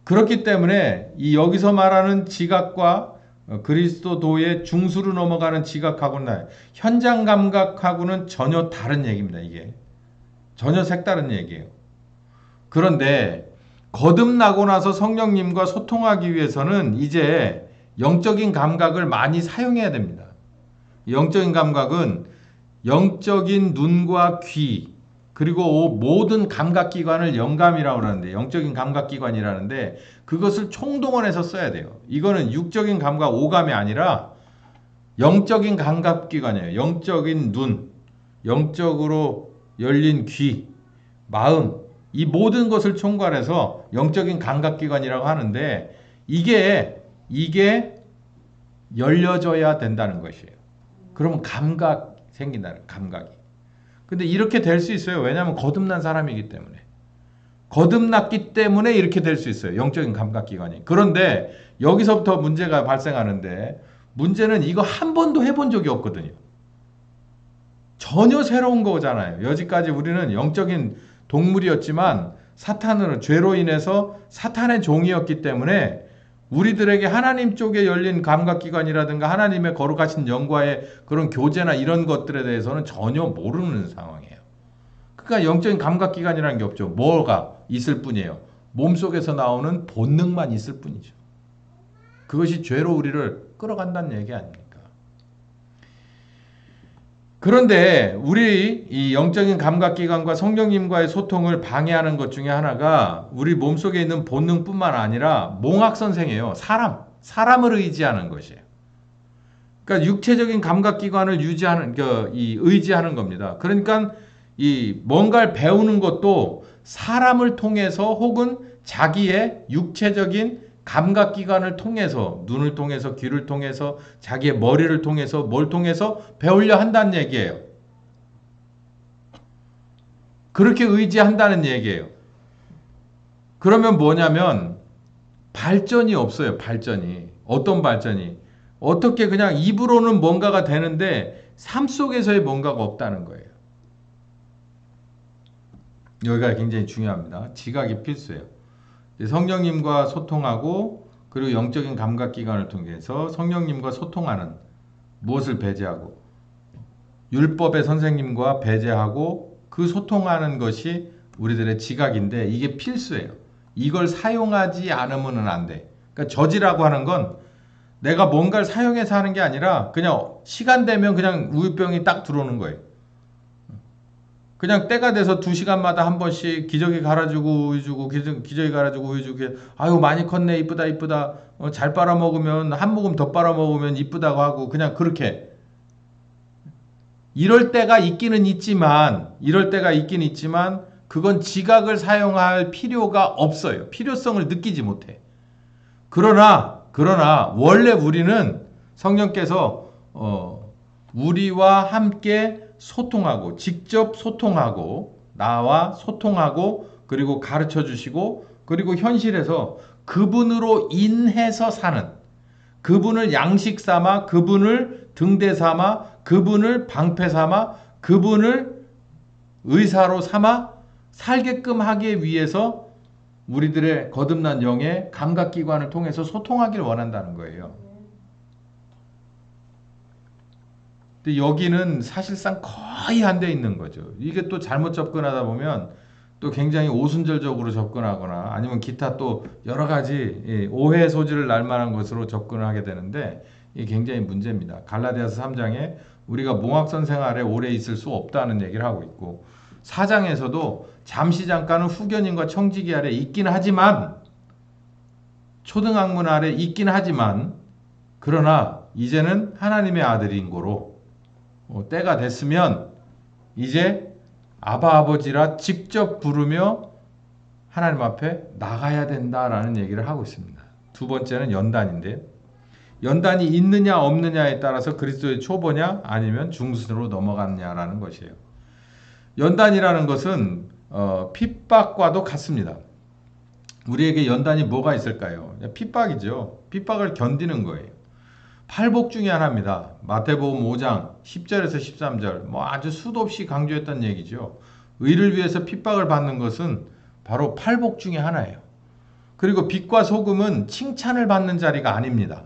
그렇기 때문에 이 여기서 말하는 지각과 그리스도도의 중수로 넘어가는 지각하고는 현장 감각하고는 전혀 다른 얘기입니다. 이게 전혀 색다른 얘기예요. 그런데 거듭나고 나서 성령님과 소통하기 위해서는 이제 영적인 감각을 많이 사용해야 됩니다. 영적인 감각은 영적인 눈과 귀 그리고 모든 감각기관을 영감이라고 하는데 영적인 감각기관이라는데 그것을 총동원해서 써야 돼요. 이거는 육적인 감각 오감이 아니라 영적인 감각기관이에요. 영적인 눈, 영적으로 열린 귀, 마음 이 모든 것을 총괄해서 영적인 감각기관이라고 하는데 이게 열려져야 된다는 것이에요. 그러면 감각 생긴다는 감각이. 근데 이렇게 될 수 있어요. 왜냐하면 거듭난 사람이기 때문에. 거듭났기 때문에 이렇게 될 수 있어요. 영적인 감각기관이. 그런데 여기서부터 문제가 발생하는데 문제는 이거 한 번도 해본 적이 없거든요. 전혀 새로운 거잖아요. 여지까지 우리는 영적인 동물이었지만 사탄으로 죄로 인해서 사탄의 종이었기 때문에 우리들에게 하나님 쪽에 열린 감각기관이라든가 하나님의 거룩하신 영과의 그런 교제나 이런 것들에 대해서는 전혀 모르는 상황이에요. 그러니까 영적인 감각기관이라는 게 없죠. 뭐가 있을 뿐이에요. 몸속에서 나오는 본능만 있을 뿐이죠. 그것이 죄로 우리를 끌어간다는 얘기 아닙니까? 그런데 우리 이 영적인 감각기관과 성령님과의 소통을 방해하는 것 중에 하나가 우리 몸속에 있는 본능뿐만 아니라 몽학선생이에요. 사람을 의지하는 것이에요. 그러니까 육체적인 감각기관을 의지하는 겁니다. 그러니까 이 뭔가를 배우는 것도 사람을 통해서 혹은 자기의 육체적인 감각기관을 통해서 눈을 통해서 귀를 통해서 자기의 머리를 통해서 뭘 통해서 배우려 한다는 얘기예요. 그렇게 의지한다는 얘기예요. 그러면 뭐냐면 발전이 없어요. 발전이. 어떤 발전이? 어떻게 그냥 입으로는 뭔가가 되는데 삶 속에서의 뭔가가 없다는 거예요. 여기가 굉장히 중요합니다. 지각이 필수예요. 성령님과 소통하고 그리고 영적인 감각기관을 통해서 성령님과 소통하는 무엇을 배제하고 율법의 선생님과 배제하고 그 소통하는 것이 우리들의 지각인데 이게 필수예요. 이걸 사용하지 않으면 안 돼. 그러니까 저지라고 하는 건 내가 뭔가를 사용해서 하는 게 아니라 그냥 시간 되면 그냥 우유병이 딱 들어오는 거예요. 그냥 때가 돼서 2시간마다 한 번씩 기저귀 갈아주고 우유 주고 기저귀 갈아주고 우유 주고 아유 많이 컸네 이쁘다 잘 빨아먹으면 한 모금 더 빨아먹으면 이쁘다고 하고 그냥 그렇게 이럴 때가 있긴 있지만 그건 지각을 사용할 필요가 없어요. 필요성을 느끼지 못해. 그러나 원래 우리는 성령께서 우리와 함께 소통하고 직접 소통하고 나와 소통하고 그리고 가르쳐 주시고 그리고 현실에서 그분으로 인해서 사는 그분을 양식 삼아 그분을 등대 삼아 그분을 방패 삼아 그분을 의사로 삼아 살게끔 하기 위해서 우리들의 거듭난 영의 감각기관을 통해서 소통하기를 원한다는 거예요. 근데 여기는 사실상 거의 안 돼 있는 거죠. 이게 또 잘못 접근하다 보면 또 굉장히 오순절적으로 접근하거나 아니면 기타 또 여러 가지 오해 소지를 날 만한 것으로 접근을 하게 되는데 이게 굉장히 문제입니다. 갈라디아서 3장에 우리가 몽학선생 아래 오래 있을 수 없다는 얘기를 하고 있고 4장에서도 잠시 잠깐은 후견인과 청지기 아래 있긴 하지만 초등학문 아래 있긴 하지만 그러나 이제는 하나님의 아들인 거로 때가 됐으면 이제 아바 아버지라 직접 부르며 하나님 앞에 나가야 된다라는 얘기를 하고 있습니다. 두 번째는 연단인데 연단이 있느냐 없느냐에 따라서 그리스도의 초보냐 아니면 중순으로 넘어갔냐라는 것이에요. 연단이라는 것은 핍박과도 같습니다. 우리에게 연단이 뭐가 있을까요? 핍박이죠. 핍박을 견디는 거예요. 팔복 중에 하나입니다. 마태복음 5장 10절에서 13절 뭐 아주 수도 없이 강조했던 얘기죠. 의를 위해서 핍박을 받는 것은 바로 팔복 중에 하나예요. 그리고 빛과 소금은 칭찬을 받는 자리가 아닙니다.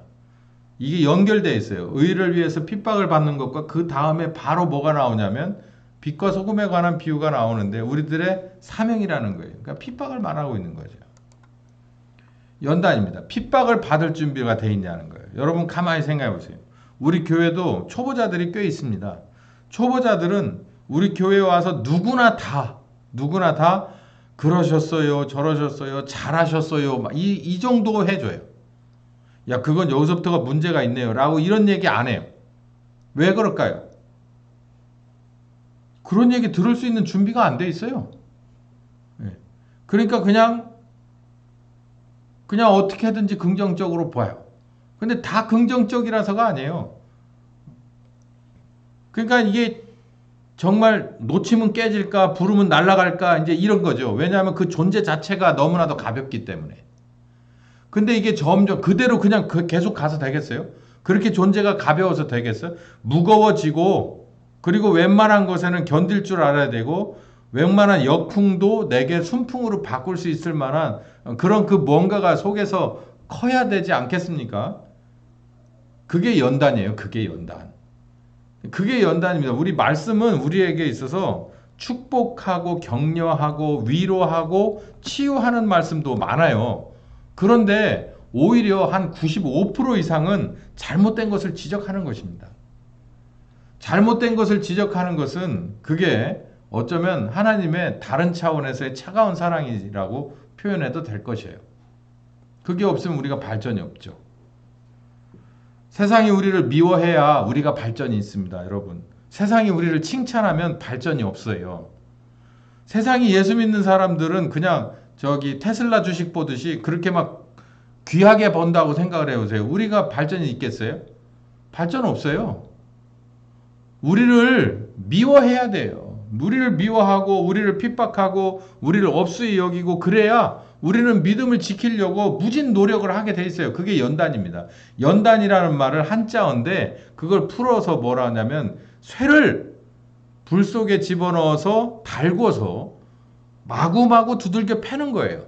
이게 연결되어 있어요. 의를 위해서 핍박을 받는 것과 그 다음에 바로 뭐가 나오냐면 빛과 소금에 관한 비유가 나오는데 우리들의 사명이라는 거예요. 그러니까 핍박을 말하고 있는 거죠. 연단입니다. 핍박을 받을 준비가 돼 있냐는 거예요. 여러분 가만히 생각해 보세요. 우리 교회도 초보자들이 꽤 있습니다. 초보자들은 우리 교회에 와서 누구나 다 그러셨어요, 저러셨어요, 잘하셨어요, 이 정도 해줘요. 야, 그건 여기서부터가 문제가 있네요 라고 이런 얘기 안 해요. 왜 그럴까요? 그런 얘기 들을 수 있는 준비가 안 돼 있어요. 그러니까 그냥 어떻게든지 긍정적으로 봐요. 근데 다 긍정적이라서가 아니에요. 그러니까 이게 정말 놓치면 깨질까, 부르면 날아갈까, 이제 이런 거죠. 왜냐하면 그 존재 자체가 너무나도 가볍기 때문에. 근데 이게 점점 그대로 그냥 계속 가서 되겠어요? 그렇게 존재가 가벼워서 되겠어요? 무거워지고, 그리고 웬만한 것에는 견딜 줄 알아야 되고, 웬만한 역풍도 내게 순풍으로 바꿀 수 있을 만한 그런 그 뭔가가 속에서 커야 되지 않겠습니까? 그게 연단이에요. 그게 연단. 그게 연단입니다. 우리 말씀은 우리에게 있어서 축복하고 격려하고 위로하고 치유하는 말씀도 많아요. 그런데 오히려 한 95% 이상은 잘못된 것을 지적하는 것입니다. 잘못된 것을 지적하는 것은 그게 어쩌면 하나님의 다른 차원에서의 차가운 사랑이라고 표현해도 될 것이에요. 그게 없으면 우리가 발전이 없죠. 세상이 우리를 미워해야 우리가 발전이 있습니다, 여러분. 세상이 우리를 칭찬하면 발전이 없어요. 세상이 예수 믿는 사람들은 그냥 테슬라 주식 보듯이 그렇게 막 귀하게 번다고 생각을 해보세요. 우리가 발전이 있겠어요? 발전 없어요. 우리를 미워해야 돼요. 우리를 미워하고 우리를 핍박하고 우리를 업수히 여기고 그래야 우리는 믿음을 지키려고 무진 노력을 하게 돼 있어요. 그게 연단입니다. 연단이라는 말을 한자어인데 그걸 풀어서 뭐라 하냐면 쇠를 불 속에 집어넣어서 달궈서 마구마구 두들겨 패는 거예요.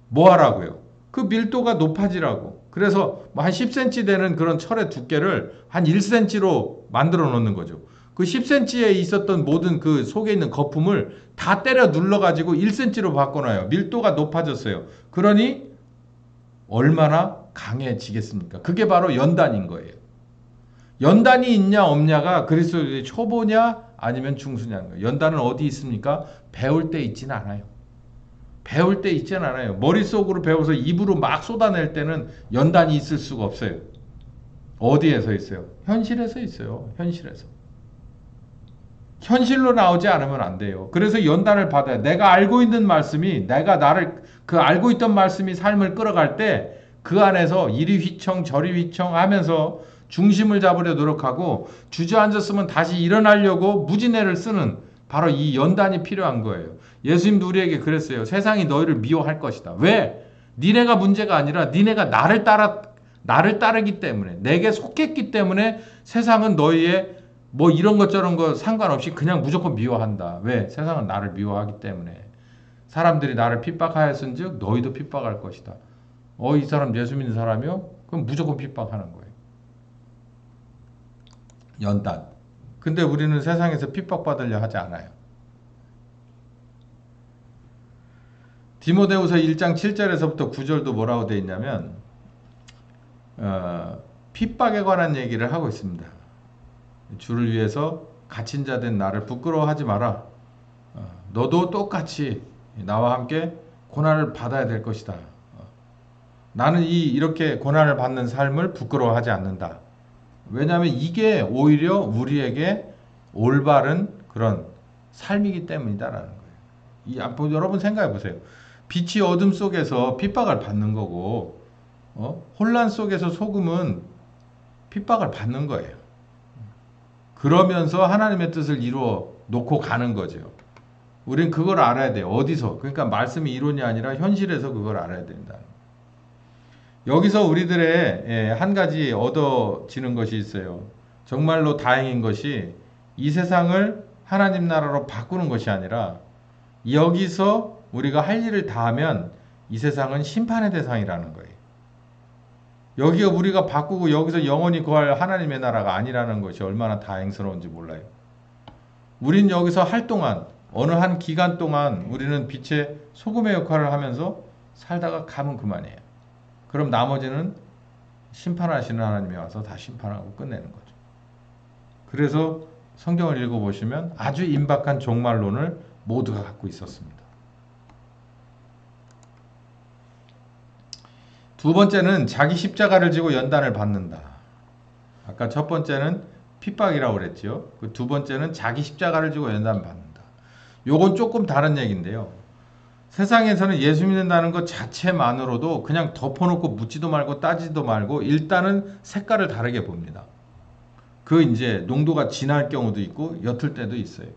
뭐 하라고요? 그 밀도가 높아지라고. 그래서 한 10cm 되는 그런 철의 두께를 한 1cm로 만들어 놓는 거죠. 그 10cm에 있었던 모든 그 속에 있는 거품을 다 때려 눌러가지고 1cm로 바꿔놔요. 밀도가 높아졌어요. 그러니 얼마나 강해지겠습니까? 그게 바로 연단인 거예요. 연단이 있냐 없냐가 그리스도의 초보냐 아니면 중수냐는 거예요. 연단은 어디 있습니까? 배울 때 있지는 않아요. 배울 때 있지는 않아요. 머릿속으로 배워서 입으로 막 쏟아낼 때는 연단이 있을 수가 없어요. 어디에서 있어요? 현실에서 있어요. 현실로 나오지 않으면 안 돼요. 그래서 연단을 받아야 내가 알고 있는 말씀이 내가 나를 알고 있던 말씀이 삶을 끌어갈 때 그 안에서 이리 휘청 저리 휘청 하면서 중심을 잡으려 노력하고 주저앉았으면 다시 일어나려고 무진애를 쓰는 바로 이 연단이 필요한 거예요. 예수님도 우리에게 그랬어요. 세상이 너희를 미워할 것이다. 왜? 니네가 문제가 아니라 니네가 나를 따르기 때문에 내게 속했기 때문에 세상은 너희의 뭐 이런 것 저런 거 상관없이 그냥 무조건 미워한다. 왜? 세상은 나를 미워하기 때문에. 사람들이 나를 핍박하였은즉 너희도 핍박할 것이다. 이 사람 예수 믿는 사람이요? 그럼 무조건 핍박하는 거예요. 연단. 근데 우리는 세상에서 핍박받으려 하지 않아요. 디모데후서 1장 7절에서부터 9절도 뭐라고 되어 있냐면 핍박에 관한 얘기를 하고 있습니다. 주를 위해서 갇힌 자 된 나를 부끄러워하지 마라. 너도 똑같이 나와 함께 고난을 받아야 될 것이다. 나는 이렇게 고난을 받는 삶을 부끄러워하지 않는다. 왜냐하면 이게 오히려 우리에게 올바른 그런 삶이기 때문이다라는 거예요. 여러분 생각해 보세요. 빛이 어둠 속에서 핍박을 받는 거고 혼란 속에서 소금은 핍박을 받는 거예요. 그러면서 하나님의 뜻을 이루어 놓고 가는 거죠. 우린 그걸 알아야 돼요. 어디서? 그러니까 말씀이 이론이 아니라 현실에서 그걸 알아야 된다. 여기서 우리들의 한 가지 얻어지는 것이 있어요. 정말로 다행인 것이 이 세상을 하나님 나라로 바꾸는 것이 아니라 여기서 우리가 할 일을 다하면 이 세상은 심판의 대상이라는 거예요. 여기가 우리가 바꾸고 여기서 영원히 거할 하나님의 나라가 아니라는 것이 얼마나 다행스러운지 몰라요. 우린 여기서 할 동안 어느 한 기간 동안 우리는 빛의 소금의 역할을 하면서 살다가 가면 그만이에요. 그럼 나머지는 심판하시는 하나님이 와서 다 심판하고 끝내는 거죠. 그래서 성경을 읽어보시면 아주 임박한 종말론을 모두가 갖고 있었습니다. 두 번째는 자기 십자가를 지고 연단을 받는다. 아까 첫 번째는 핍박이라고 그랬죠. 그 두 번째는 자기 십자가를 지고 연단을 받는다. 요건 조금 다른 얘기인데요. 세상에서는 예수 믿는다는 것 자체만으로도 그냥 덮어놓고 묻지도 말고 따지도 말고 일단은 색깔을 다르게 봅니다. 그 이제 농도가 진할 경우도 있고 옅을 때도 있어요.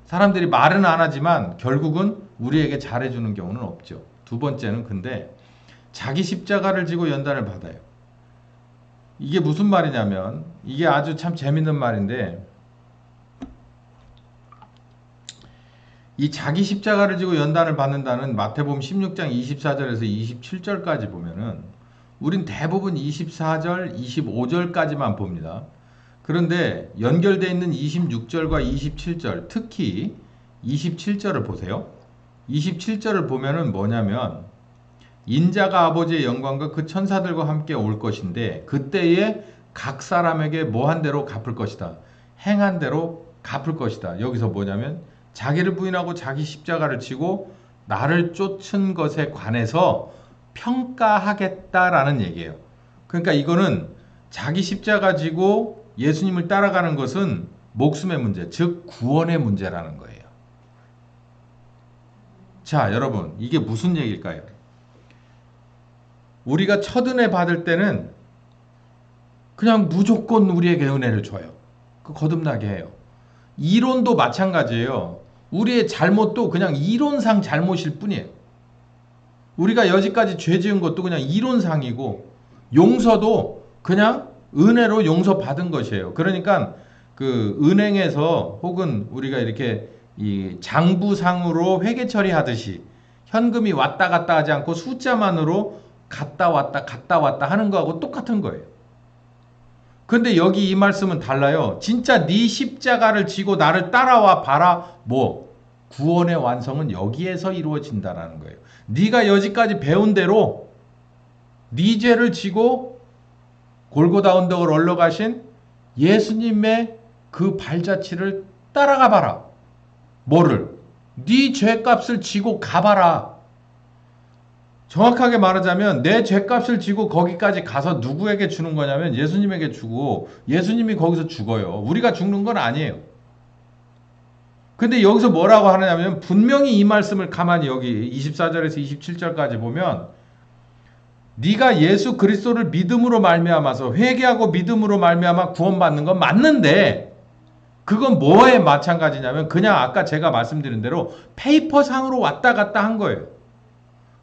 사람들이 말은 안 하지만 결국은 우리에게 잘해주는 경우는 없죠. 두 번째는 근데 자기 십자가를 지고 연단을 받아요. 이게 무슨 말이냐면 이게 아주 참 재밌는 말인데 이 자기 십자가를 지고 연단을 받는다는 마태복음 16장 24절에서 27절까지 보면은 우린 대부분 24절, 25절까지만 봅니다. 그런데 연결되어 있는 26절과 27절, 특히 27절을 보세요. 27절을 보면은 뭐냐면 인자가 아버지의 영광과 그 천사들과 함께 올 것인데 그때에 각 사람에게 뭐한 대로 갚을 것이다. 행한 대로 갚을 것이다. 여기서 뭐냐면 자기를 부인하고 자기 십자가를 지고 나를 쫓은 것에 관해서 평가하겠다라는 얘기예요. 그러니까 이거는 자기 십자가 지고 예수님을 따라가는 것은 목숨의 문제, 즉 구원의 문제라는 거예요. 자, 여러분, 이게 무슨 얘기일까요? 우리가 첫 은혜 받을 때는 그냥 무조건 우리에게 은혜를 줘요. 그 거듭나게 해요. 이론도 마찬가지예요. 우리의 잘못도 그냥 이론상 잘못일 뿐이에요. 우리가 여지까지 죄 지은 것도 그냥 이론상이고 용서도 그냥 은혜로 용서받은 것이에요. 그러니까 그 은행에서 혹은 우리가 이렇게 이 장부상으로 회계 처리하듯이 현금이 왔다 갔다 하지 않고 숫자만으로 갔다 왔다 하는 거하고 똑같은 거예요. 근데 여기 이 말씀은 달라요. 진짜 네 십자가를 지고 나를 따라와 봐라. 뭐 구원의 완성은 여기에서 이루어진다라는 거예요. 네가 여지까지 배운 대로 네 죄를 지고 골고다 언덕을 올라가신 예수님의 그 발자취를 따라가 봐라. 뭐를? 네 죄값을 지고 가봐라. 정확하게 말하자면 내 죄값을 지고 거기까지 가서 누구에게 주는 거냐면 예수님에게 주고 예수님이 거기서 죽어요. 우리가 죽는 건 아니에요. 근데 여기서 뭐라고 하느냐면 분명히 이 말씀을 가만히 여기 24절에서 27절까지 보면 네가 예수 그리스도를 믿음으로 말미암아서 회개하고 믿음으로 말미암아 구원받는 건 맞는데 그건 뭐에 마찬가지냐면 그냥 아까 제가 말씀드린 대로 페이퍼상으로 왔다 갔다 한 거예요.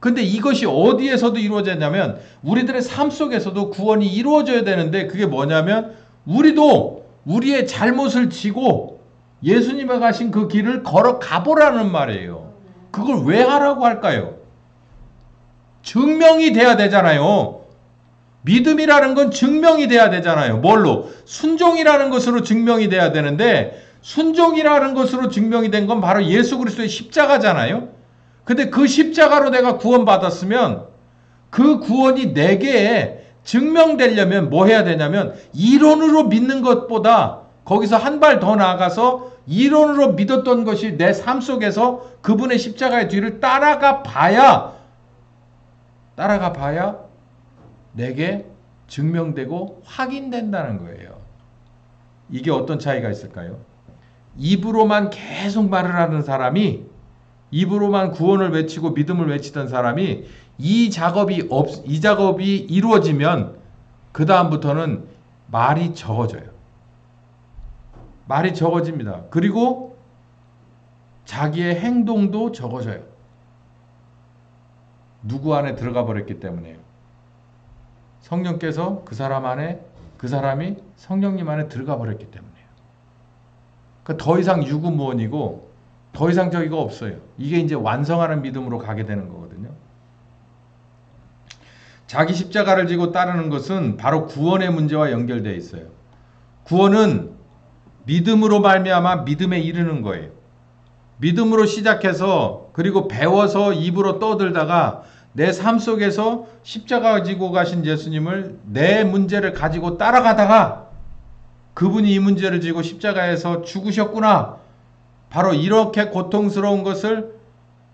근데 이것이 어디에서도 이루어졌냐면 우리들의 삶 속에서도 구원이 이루어져야 되는데 그게 뭐냐면 우리도 우리의 잘못을 지고 예수님이 가신 그 길을 걸어 가보라는 말이에요. 그걸 왜 하라고 할까요? 증명이 돼야 되잖아요. 믿음이라는 건 증명이 돼야 되잖아요. 뭘로? 순종이라는 것으로 증명이 돼야 되는데 순종이라는 것으로 증명이 된 건 바로 예수 그리스도의 십자가잖아요. 근데 그 십자가로 내가 구원받았으면 그 구원이 내게 증명되려면 뭐 해야 되냐면 이론으로 믿는 것보다 거기서 한 발 더 나아가서 이론으로 믿었던 것이 내 삶 속에서 그분의 십자가의 뒤를 따라가 봐야 내게 증명되고 확인된다는 거예요. 이게 어떤 차이가 있을까요? 입으로만 계속 말을 하는 사람이 입으로만 구원을 외치고 믿음을 외치던 사람이 이 작업이 이루어지면 그 다음부터는 말이 적어져요. 말이 적어집니다. 그리고 자기의 행동도 적어져요. 누구 안에 들어가 버렸기 때문에요. 성령께서 그 사람이 성령님 안에 들어가 버렸기 때문에요. 그러니까 더 이상 유구무원이고 더 이상 저기가 없어요. 이게 이제 완성하는 믿음으로 가게 되는 거거든요. 자기 십자가를 지고 따르는 것은 바로 구원의 문제와 연결되어 있어요. 구원은 믿음으로 말미암아 믿음에 이르는 거예요. 믿음으로 시작해서 그리고 배워서 입으로 떠들다가 내 삶 속에서 십자가 지고 가신 예수님을 내 문제를 가지고 따라가다가 그분이 이 문제를 지고 십자가에서 죽으셨구나. 바로 이렇게 고통스러운 것을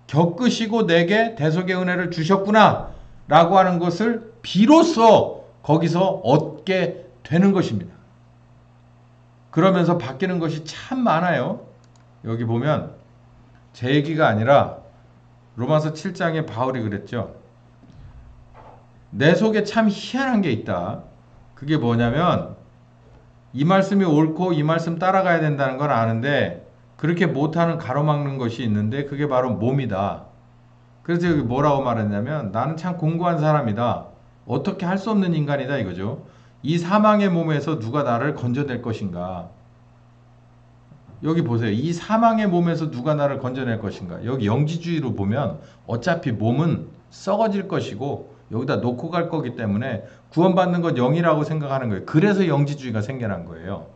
겪으시고 내게 대속의 은혜를 주셨구나 라고 하는 것을 비로소 거기서 얻게 되는 것입니다. 그러면서 바뀌는 것이 참 많아요. 여기 보면 제 얘기가 아니라 로마서 7장에 바울이 그랬죠. 내 속에 참 희한한 게 있다. 그게 뭐냐면 이 말씀이 옳고 이 말씀 따라가야 된다는 건 아는데 그렇게 못하는 가로막는 것이 있는데 그게 바로 몸이다. 그래서 여기 뭐라고 말했냐면 나는 참 공고한 사람이다. 어떻게 할 수 없는 인간이다 이거죠. 이 사망의 몸에서 누가 나를 건져낼 것인가. 여기 보세요. 이 사망의 몸에서 누가 나를 건져낼 것인가. 여기 영지주의로 보면 어차피 몸은 썩어질 것이고 여기다 놓고 갈 거기 때문에 구원받는 건 영이라고 생각하는 거예요. 그래서 영지주의가 생겨난 거예요.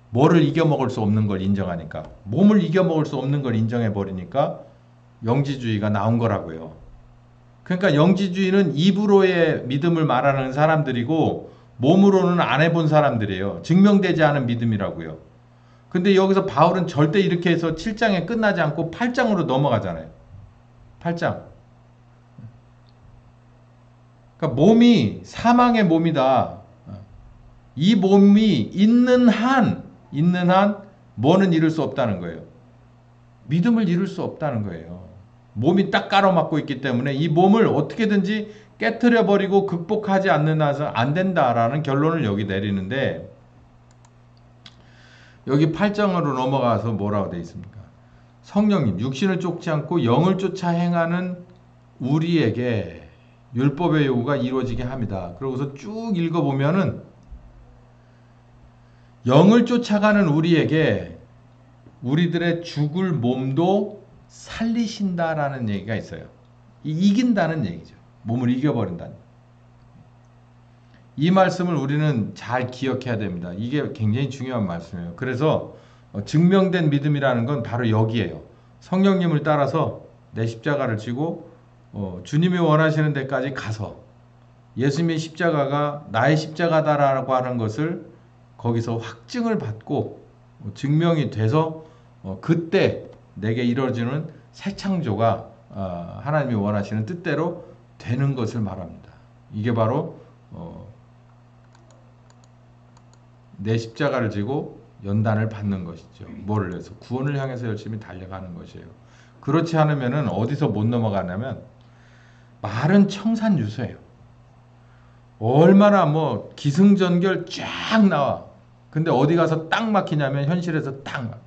뭐를 이겨먹을 수 없는 걸 인정하니까. 몸을 이겨먹을 수 없는 걸 인정해버리니까 영지주의가 나온 거라고요. 그러니까 영지주의는 입으로의 믿음을 말하는 사람들이고 몸으로는 안 해본 사람들이에요. 증명되지 않은 믿음이라고요. 근데 여기서 바울은 절대 이렇게 해서 7장에 끝나지 않고 8장으로 넘어가잖아요. 8장. 그러니까 몸이 사망의 몸이다. 이 몸이 있는 한 뭐는 이룰 수 없다는 거예요. 믿음을 이룰 수 없다는 거예요. 몸이 딱 가로막고 있기 때문에 이 몸을 어떻게든지 깨트려버리고 극복하지 않는 한은 안 된다라는 결론을 여기 내리는데 여기 8장으로 넘어가서 뭐라고 되어 있습니까? 성령님, 육신을 쫓지 않고 영을 쫓아 행하는 우리에게 율법의 요구가 이루어지게 합니다. 그러고서 쭉 읽어보면은 영을 쫓아가는 우리에게 우리들의 죽을 몸도 살리신다라는 얘기가 있어요. 이긴다는 얘기죠. 몸을 이겨버린다는. 이 말씀을 우리는 잘 기억해야 됩니다. 이게 굉장히 중요한 말씀이에요. 그래서 증명된 믿음이라는 건 바로 여기에요. 성령님을 따라서 내 십자가를 지고 주님이 원하시는 데까지 가서 예수님의 십자가가 나의 십자가다라고 하는 것을 거기서 확증을 받고 증명이 돼서 그때 내게 이루어지는 새 창조가 하나님이 원하시는 뜻대로 되는 것을 말합니다. 이게 바로 내 십자가를 지고 연단을 받는 것이죠. 뭐를 위해서? 구원을 향해서 열심히 달려가는 것이에요. 그렇지 않으면 어디서 못 넘어가냐면 말은 청산유소예요. 얼마나 기승전결 쫙 나와. 근데 어디 가서 딱 막히냐면 현실에서 딱 막혀.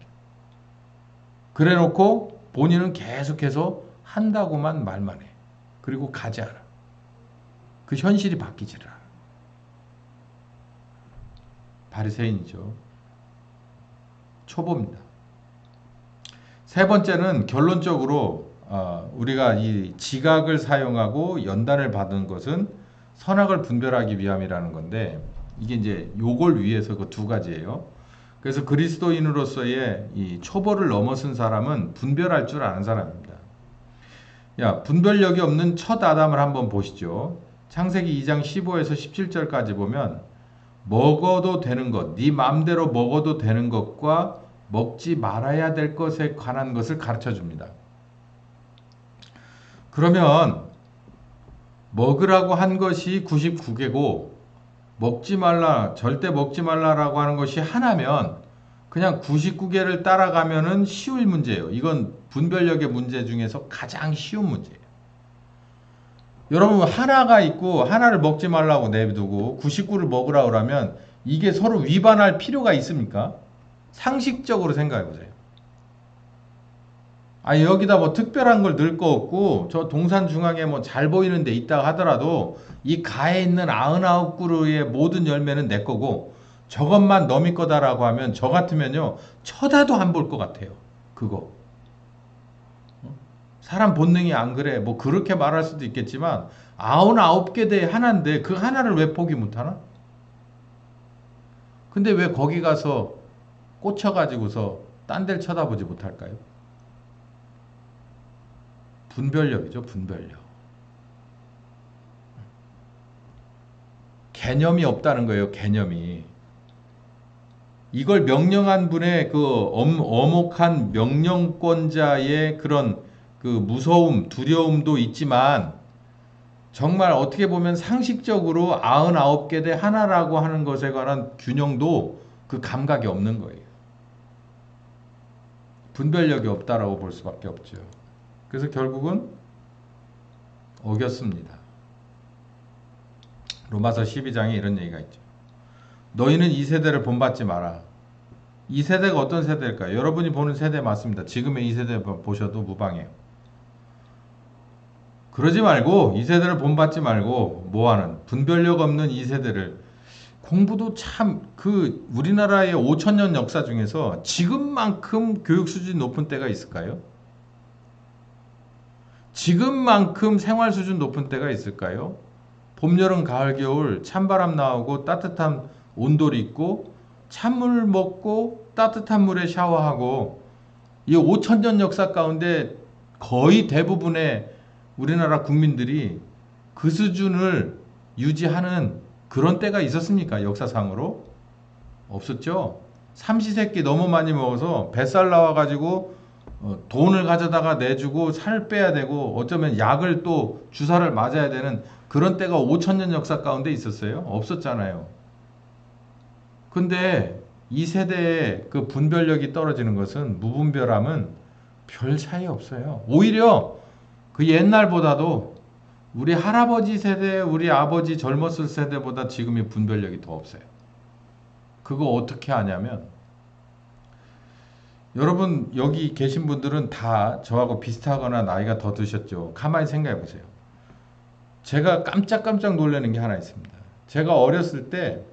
그래 놓고 본인은 계속해서 한다고만 말만 해. 그리고 가지 않아. 그 현실이 바뀌질 않아. 바리새인이죠. 초보입니다. 세 번째는 결론적으로 우리가 이 지각을 사용하고 연단을 받은 것은 선악을 분별하기 위함이라는 건데 이게 이제 요걸 위해서 그 두 가지예요. 그래서 그리스도인으로서의 이 초보를 넘어선 사람은 분별할 줄 아는 사람입니다. 분별력이 없는 첫 아담을 한번 보시죠. 창세기 2장 15에서 17절까지 보면 먹어도 되는 것, 네 마음대로 먹어도 되는 것과 먹지 말아야 될 것에 관한 것을 가르쳐 줍니다. 그러면 먹으라고 한 것이 99개고 먹지 말라, 절대 먹지 말라라고 하는 것이 하나면 그냥 99개를 따라가면은 쉬울 문제예요. 이건 분별력의 문제 중에서 가장 쉬운 문제예요. 여러분 하나가 있고 하나를 먹지 말라고 내두고 99를 먹으라고 하면 이게 서로 위반할 필요가 있습니까? 상식적으로 생각해 보세요. 아 여기다 뭐 특별한 걸 넣을 거 없고 저 동산 중앙에 뭐 잘 보이는 데 있다 하더라도 이 가에 있는 99그루의 모든 열매는 내 거고 저것만 너미 거다라고 하면 저 같으면요 쳐다도 안 볼 것 같아요. 그거. 사람 본능이 안 그래. 뭐 그렇게 말할 수도 있겠지만 99개 대 하나인데 그 하나를 왜 포기 못하나? 근데 왜 거기 가서 꽂혀가지고서 딴 데를 쳐다보지 못할까요? 분별력이죠, 분별력. 개념이 없다는 거예요, 개념이. 이걸 명령한 분의 그 엄혹한 명령권자의 그런 그 무서움, 두려움도 있지만 정말 어떻게 보면 상식적으로 99개 대 하나라고 하는 것에 관한 균형도 그 감각이 없는 거예요. 분별력이 없다라고 볼 수밖에 없죠. 그래서 결국은 어겼습니다. 로마서 12장에 이런 얘기가 있죠. 너희는 이 세대를 본받지 마라. 이 세대가 어떤 세대일까요? 여러분이 보는 세대 맞습니다. 지금의 이 세대 보셔도 무방해요. 그러지 말고 이 세대를 본받지 말고 뭐하는 분별력 없는 이 세대를 공부도 참 그 우리나라의 5천년 역사 중에서 지금만큼 교육 수준이 높은 때가 있을까요? 지금만큼 생활 수준 높은 때가 있을까요? 봄, 여름, 가을, 겨울 찬바람 나오고 따뜻한 온돌이 있고 찬물 먹고 따뜻한 물에 샤워하고 이 5천년 역사 가운데 거의 대부분의 우리나라 국민들이 그 수준을 유지하는 그런 때가 있었습니까? 역사상으로? 없었죠. 삼시세끼 너무 많이 먹어서 뱃살 나와가지고 돈을 가져다가 내주고 살 빼야 되고 어쩌면 약을 또 주사를 맞아야 되는 그런 때가 5천년 역사 가운데 있었어요? 없었잖아요. 근데 이 세대의 그 분별력이 떨어지는 것은 무분별함은 별 차이 없어요. 오히려 그 옛날보다도 우리 할아버지 세대, 우리 아버지 젊었을 세대보다 지금의 분별력이 더 없어요. 그거 어떻게 하냐면 여러분 여기 계신 분들은 다 저하고 비슷하거나 나이가 더 드셨죠. 가만히 생각해 보세요. 제가 깜짝깜짝 놀라는 게 하나 있습니다. 제가 어렸을 때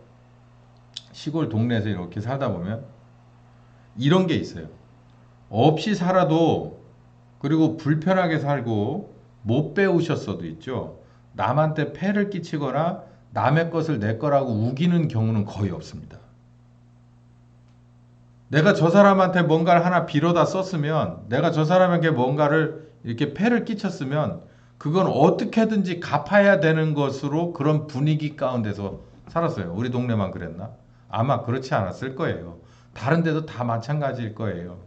시골 동네에서 이렇게 살다 보면 이런 게 있어요. 없이 살아도 그리고 불편하게 살고 못 배우셨어도 있죠. 남한테 폐를 끼치거나 남의 것을 내 거라고 우기는 경우는 거의 없습니다. 내가 저 사람한테 뭔가를 하나 빌어다 썼으면 내가 저 사람에게 뭔가를 이렇게 폐를 끼쳤으면 그건 어떻게든지 갚아야 되는 것으로 그런 분위기 가운데서 살았어요. 우리 동네만 그랬나? 아마 그렇지 않았을 거예요. 다른 데도 다 마찬가지일 거예요.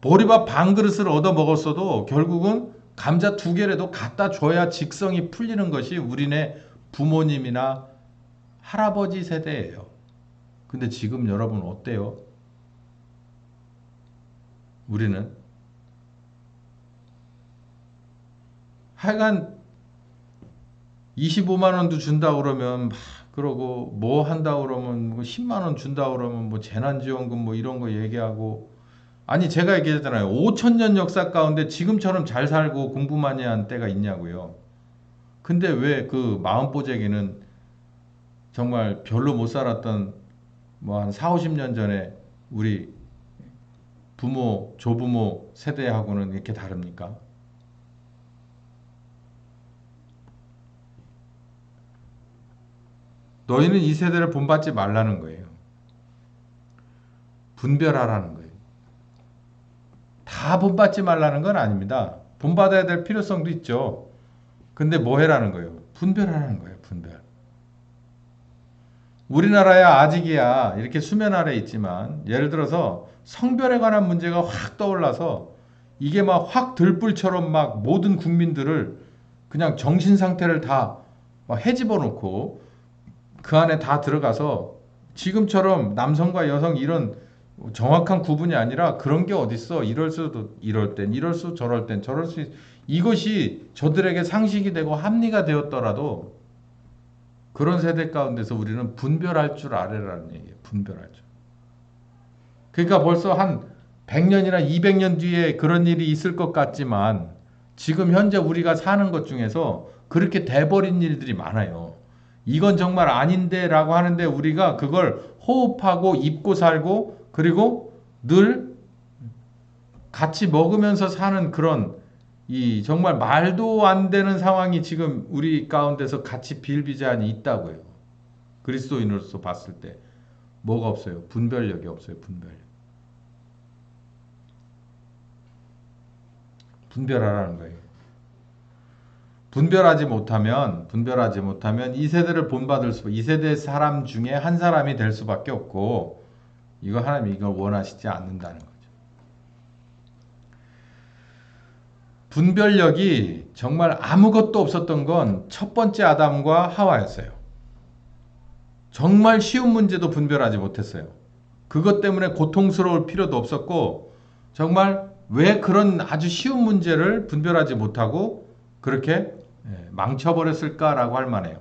보리밥 반 그릇을 얻어 먹었어도 결국은 감자 2개라도 갖다 줘야 직성이 풀리는 것이 우리네 부모님이나 할아버지 세대예요. 근데 지금 여러분 어때요? 우리는 하여간 25만 원도 준다 그러면 막 그러고 뭐 한다 그러면 10만 원 준다 그러면 뭐 재난지원금 뭐 이런 거 얘기하고 아니 제가 얘기했잖아요. 5천 년 역사 가운데 지금처럼 잘 살고 공부 많이 한 때가 있냐고요. 근데 왜 그 마음보재기는 정말 별로 못 살았던 뭐 한 4, 50년 전에 우리 부모, 조부모 세대하고는 이렇게 다릅니까? 너희는 이 세대를 본받지 말라는 거예요. 분별하라는 거예요. 다 본받지 말라는 건 아닙니다. 본받아야 될 필요성도 있죠. 근데 뭐 해라는 거예요? 분별하라는 거예요. 분별. 우리나라야 아직이야 이렇게 수면 아래 있지만 예를 들어서 성별에 관한 문제가 확 떠올라서 이게 막 확 들불처럼 막 모든 국민들을 그냥 정신 상태를 다 헤집어 놓고 그 안에 다 들어가서 지금처럼 남성과 여성 이런 정확한 구분이 아니라 그런 게 어딨어. 이럴 수도 이럴 땐 이럴 수 저럴 땐 저럴 수 이것이 저들에게 상식이 되고 합리가 되었더라도 그런 세대 가운데서 우리는 분별할 줄 알아라는 얘기예요. 분별할 줄. 그러니까 벌써 한 100년이나 200년 뒤에 그런 일이 있을 것 같지만 지금 현재 우리가 사는 것 중에서 그렇게 돼버린 일들이 많아요. 이건 정말 아닌데 라고 하는데 우리가 그걸 호흡하고 입고 살고 그리고 늘 같이 먹으면서 사는 그런 이 정말 말도 안 되는 상황이 지금 우리 가운데서 같이 비일비재하니 있다고요. 그리스도인으로서 봤을 때 뭐가 없어요? 분별력이 없어요. 분별하라는 거예요. 분별하지 못하면 이 세대를 본받을 이 세대 사람 중에 한 사람이 될 수밖에 없고 이거 하나님이 이걸 원하시지 않는다는 거죠. 분별력이 정말 아무것도 없었던 건 첫 번째 아담과 하와였어요. 정말 쉬운 문제도 분별하지 못했어요. 그것 때문에 고통스러울 필요도 없었고 정말 왜 그런 아주 쉬운 문제를 분별하지 못하고 그렇게 망쳐버렸을까라고 할 만해요.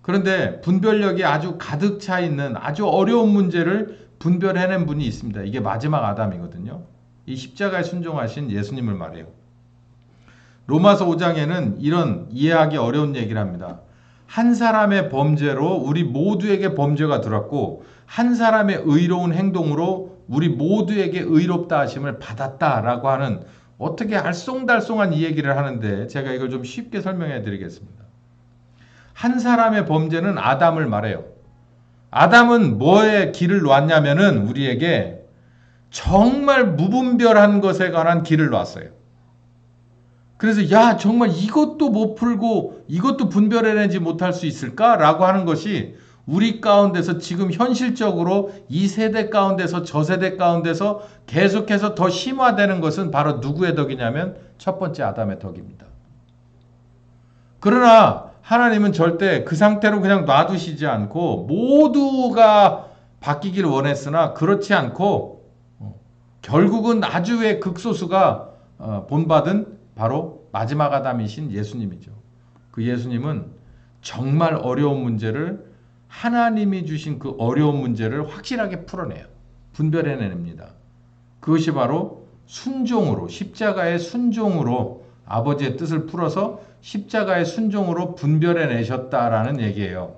그런데 분별력이 아주 가득 차 있는 아주 어려운 문제를 분별해낸 분이 있습니다. 이게 마지막 아담이거든요. 이 십자가에 순종하신 예수님을 말해요. 로마서 5장에는 이런 이해하기 어려운 얘기를 합니다. 한 사람의 범죄로 우리 모두에게 범죄가 들었고 한 사람의 의로운 행동으로 우리 모두에게 의롭다 하심을 받았다라고 하는 어떻게 알쏭달쏭한 이 얘기를 하는데 제가 이걸 좀 쉽게 설명해 드리겠습니다. 한 사람의 범죄는 아담을 말해요. 아담은 뭐에 길을 놨냐면은 우리에게 정말 무분별한 것에 관한 길을 놨어요. 그래서 야 정말 이것도 못 풀고 이것도 분별해내지 못할 수 있을까라고 하는 것이 우리 가운데서 지금 현실적으로 이 세대 가운데서 저 세대 가운데서 계속해서 더 심화되는 것은 바로 누구의 덕이냐면 첫 번째 아담의 덕입니다. 그러나 하나님은 절대 그 상태로 그냥 놔두시지 않고 모두가 바뀌기를 원했으나 그렇지 않고 결국은 아주 의 극소수가 본받은 바로 마지막 아담이신 예수님이죠. 그 예수님은 정말 어려운 문제를 하나님이 주신 그 어려운 문제를 확실하게 풀어내요. 분별해냅니다. 그것이 바로 순종으로 십자가의 순종으로 아버지의 뜻을 풀어서 십자가의 순종으로 분별해내셨다라는 얘기예요.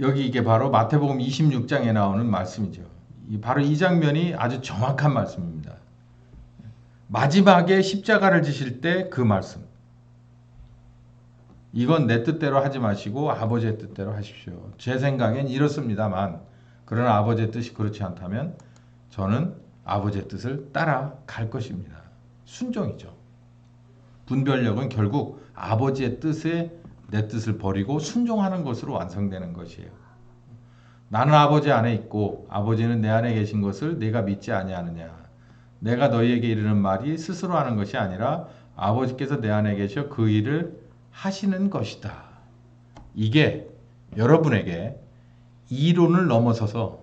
여기 이게 바로 마태복음 26장에 나오는 말씀이죠. 바로 이 장면이 아주 정확한 말씀입니다. 마지막에 십자가를 지실 때 그 말씀. 이건 내 뜻대로 하지 마시고 아버지의 뜻대로 하십시오. 제 생각엔 이렇습니다만 그러나 아버지의 뜻이 그렇지 않다면 저는 아버지의 뜻을 따라갈 것입니다. 순종이죠. 분별력은 결국 아버지의 뜻에 내 뜻을 버리고 순종하는 것으로 완성되는 것이에요. 나는 아버지 안에 있고 아버지는 내 안에 계신 것을 네가 믿지 아니하느냐. 내가 너희에게 이르는 말이 스스로 하는 것이 아니라 아버지께서 내 안에 계셔 그 일을 하시는 것이다. 이게 여러분에게 이론을 넘어서서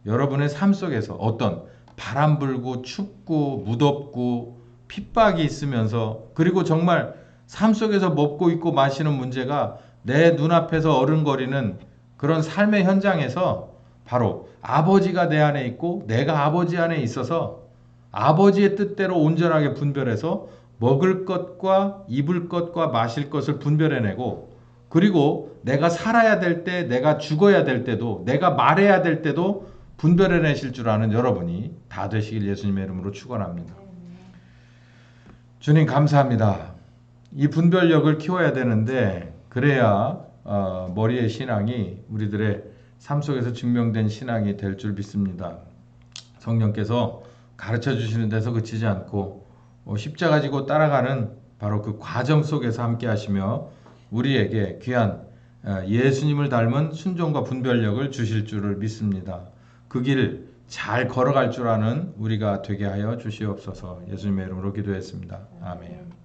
여러분의 삶 속에서 어떤 바람 불고 춥고 무덥고 핍박이 있으면서 그리고 정말 삶 속에서 먹고 입고 마시는 문제가 내 눈앞에서 어른거리는 그런 삶의 현장에서 바로 아버지가 내 안에 있고 내가 아버지 안에 있어서 아버지의 뜻대로 온전하게 분별해서 먹을 것과 입을 것과 마실 것을 분별해내고 그리고 내가 살아야 될 때, 내가 죽어야 될 때도, 내가 말해야 될 때도 분별해내실 줄 아는 여러분이 다 되시길 예수님의 이름으로 축원합니다. 주님 감사합니다. 이 분별력을 키워야 되는데 그래야 머리의 신앙이 우리들의 삶 속에서 증명된 신앙이 될 줄 믿습니다. 성령께서 가르쳐 주시는 데서 그치지 않고 십자가 지고 따라가는 바로 그 과정 속에서 함께 하시며 우리에게 귀한 예수님을 닮은 순종과 분별력을 주실 줄을 믿습니다. 그 길 잘 걸어갈 줄 아는 우리가 되게 하여 주시옵소서. 예수님의 이름으로 기도했습니다. 아멘.